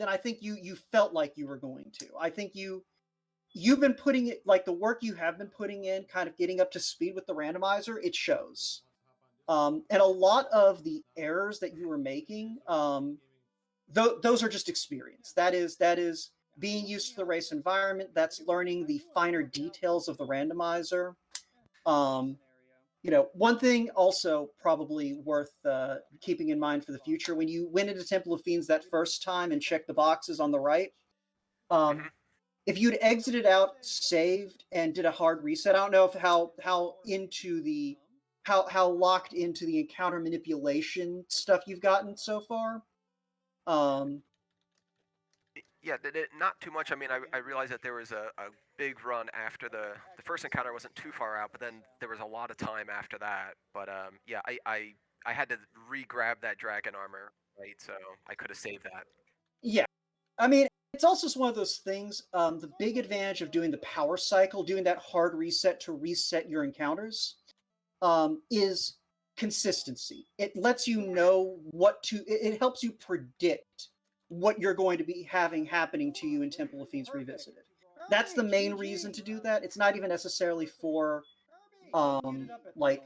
I think you felt like you were going to. I think you've been putting it like the work you have been putting in, kind of getting up to speed with the randomizer. It shows, and a lot of the errors that you were making, those are just experience. That is being used to the race environment. That's learning the finer details of the randomizer. One thing also probably worth keeping in mind for the future: when you went into Temple of Fiends that first time and checked the boxes on the right, Hmm. if you'd exited out, saved, and did a hard reset, I don't know if how locked into the encounter manipulation stuff you've gotten so far. Um, Yeah, not too much. I mean, I realized that there was a big run after the first encounter wasn't too far out, but then there was a lot of time after that. But yeah, I had to re-grab that dragon armor, right? So I could have saved that. yeah, I mean, it's also just one of those things. The big advantage of doing the power cycle, doing that hard reset to reset your encounters, is consistency. It lets you know what to. It helps you predict what you're going to be having happening to you in Temple of Fiends Revisited. That's the main reason to do that. It's not even necessarily for like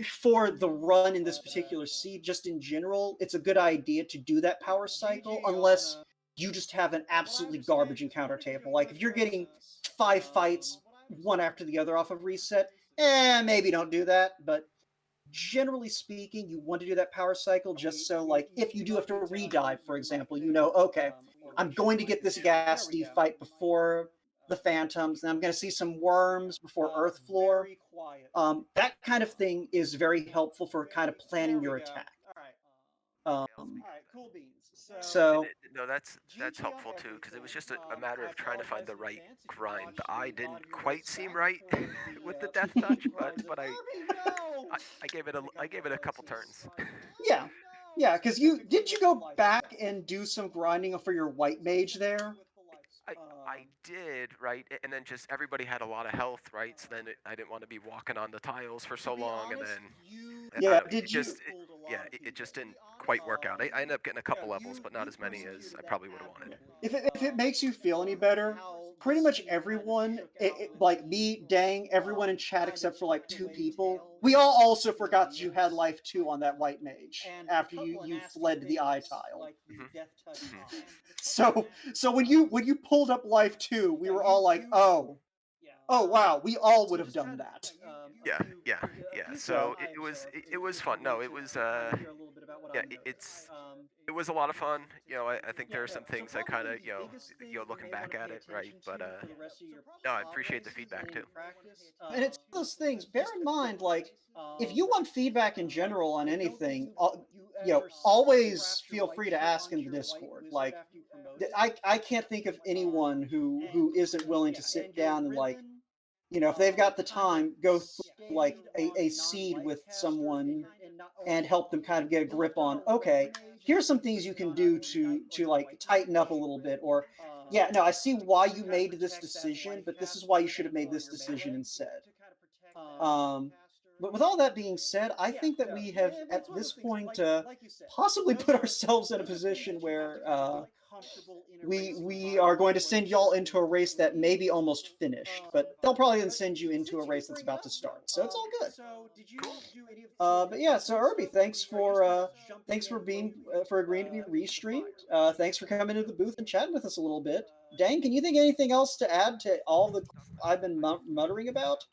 for the run in this particular seed. Just in general, it's a good idea to do that power cycle unless you just have an absolutely garbage encounter table. Like if you're getting 5 fights one after the other off of reset, maybe don't do that. But generally speaking, you want to do that power cycle just so, like, if you do have to redive, for example, you know, okay, I'm going to get this Ghastly fight before the Phantoms, and I'm going to see some worms before Earth Floor. That kind of thing is very helpful for kind of planning your attack. So No, that's helpful too, because it was just a matter of trying to find the right grind. The eye didn't quite seem right with the death touch, but I gave it a couple turns. yeah, because did you go back and do some grinding for your white mage there? I did, right, and then just everybody had a lot of health, right? So then I didn't want to be walking on the tiles for so long, and then Yeah, it just didn't quite work out. I ended up getting a couple levels, but not as many as I probably would have wanted. If it makes you feel any better, pretty much everyone, like me, Dang, everyone in chat except for like 2 people, we all also forgot that you had life 2 on that white mage after you fled the eye tile. So when you pulled up life 2, we were all like, oh wow, we all would have done that. Yeah. So it was fun. No, it was yeah, it was a lot of fun. I think there are some things I kind of looking back at it, right? But no, I appreciate the feedback too. And it's those things. Bear in mind, like, if you want feedback in general on anything, always feel free to ask in the Discord. Like, I can't think of anyone who isn't willing to sit down and, like, if they've got the time, go through like a seed with someone and help them kind of get a grip on, okay, here's some things you can do to like tighten up a little bit, or yeah, no, I see why you made this decision, but this is why you should have made this decision instead. But with all that being said, I think that we have at this point possibly put ourselves in a position where we are going to send y'all into a race that may be almost finished, but they'll probably then send you into a race that's about to start. So it's all good. But yeah, so Irby, thanks for being for agreeing to be restreamed. Thanks for coming into the booth and chatting with us a little bit. Dang, can you think of anything else to add to all the I've been muttering about?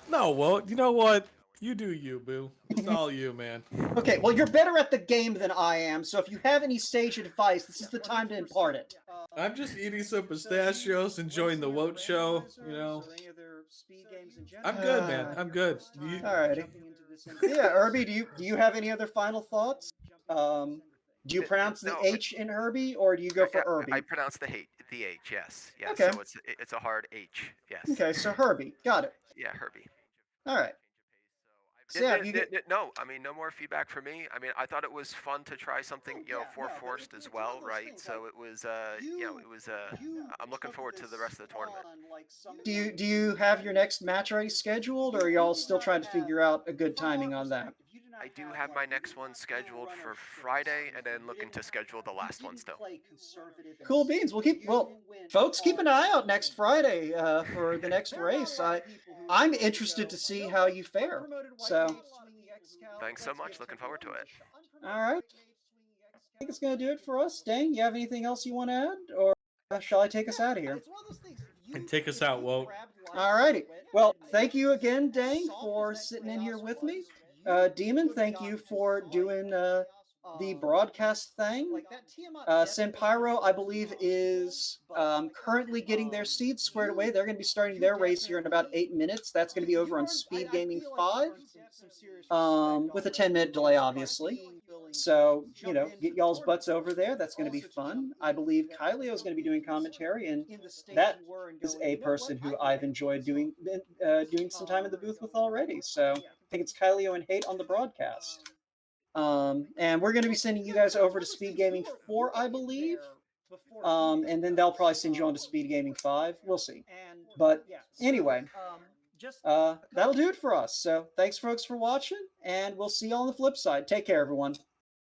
No, well, you know what? You do you, boo. It's all you, man. Okay, well, you're better at the game than I am, so if you have any sage advice, this is the time to impart it. I'm just eating some pistachios, enjoying the Woat show, I'm good, man. I'm good. Alrighty. Yeah, Irby, do you have any other final thoughts? Do you pronounce the H in Irby, or do you go for Irby? I pronounce the H, yes. Okay. So it's a hard H, yes. Okay, so Herbie, got it. Yeah, Herbie. All right. So yeah, no, I mean, no more feedback for me. I mean, I thought it was fun to try something, for Forced as well, right? So it was, I'm looking forward to the rest of the tournament. Do you have your next match already scheduled, or are y'all still trying to figure out a good timing on that? I do have my next one scheduled for Friday, and then looking to schedule the last one still. Cool beans. Folks, keep an eye out next Friday for the next race. I'm interested to see how you fare. So, thanks so much. Looking forward to it. All right. I think it's gonna do it for us. Dang, you have anything else you want to add, or shall I take us out of here? And take us out, Walt. All righty. Well, thank you again, Dang, for sitting in here with me. Demon, thank you for doing the broadcast thing. Senpyro, I believe, is currently getting their seeds squared away. They're going to be starting their race here in about 8 minutes. That's going to be over on Speed Gaming 5, with a 10-minute delay, obviously. So, get y'all's butts over there. That's going to be fun. I believe Kylio is going to be doing commentary, and that is a person who I've enjoyed doing some time in the booth with already. So I think it's Kylio and Hate on the broadcast. And we're going to be sending you guys over to Speed Gaming 4, I believe. And then they'll probably send you on to Speed Gaming 5. We'll see. But anyway, that'll do it for us. So thanks, folks, for watching, and we'll see you on the flip side. Take care, everyone.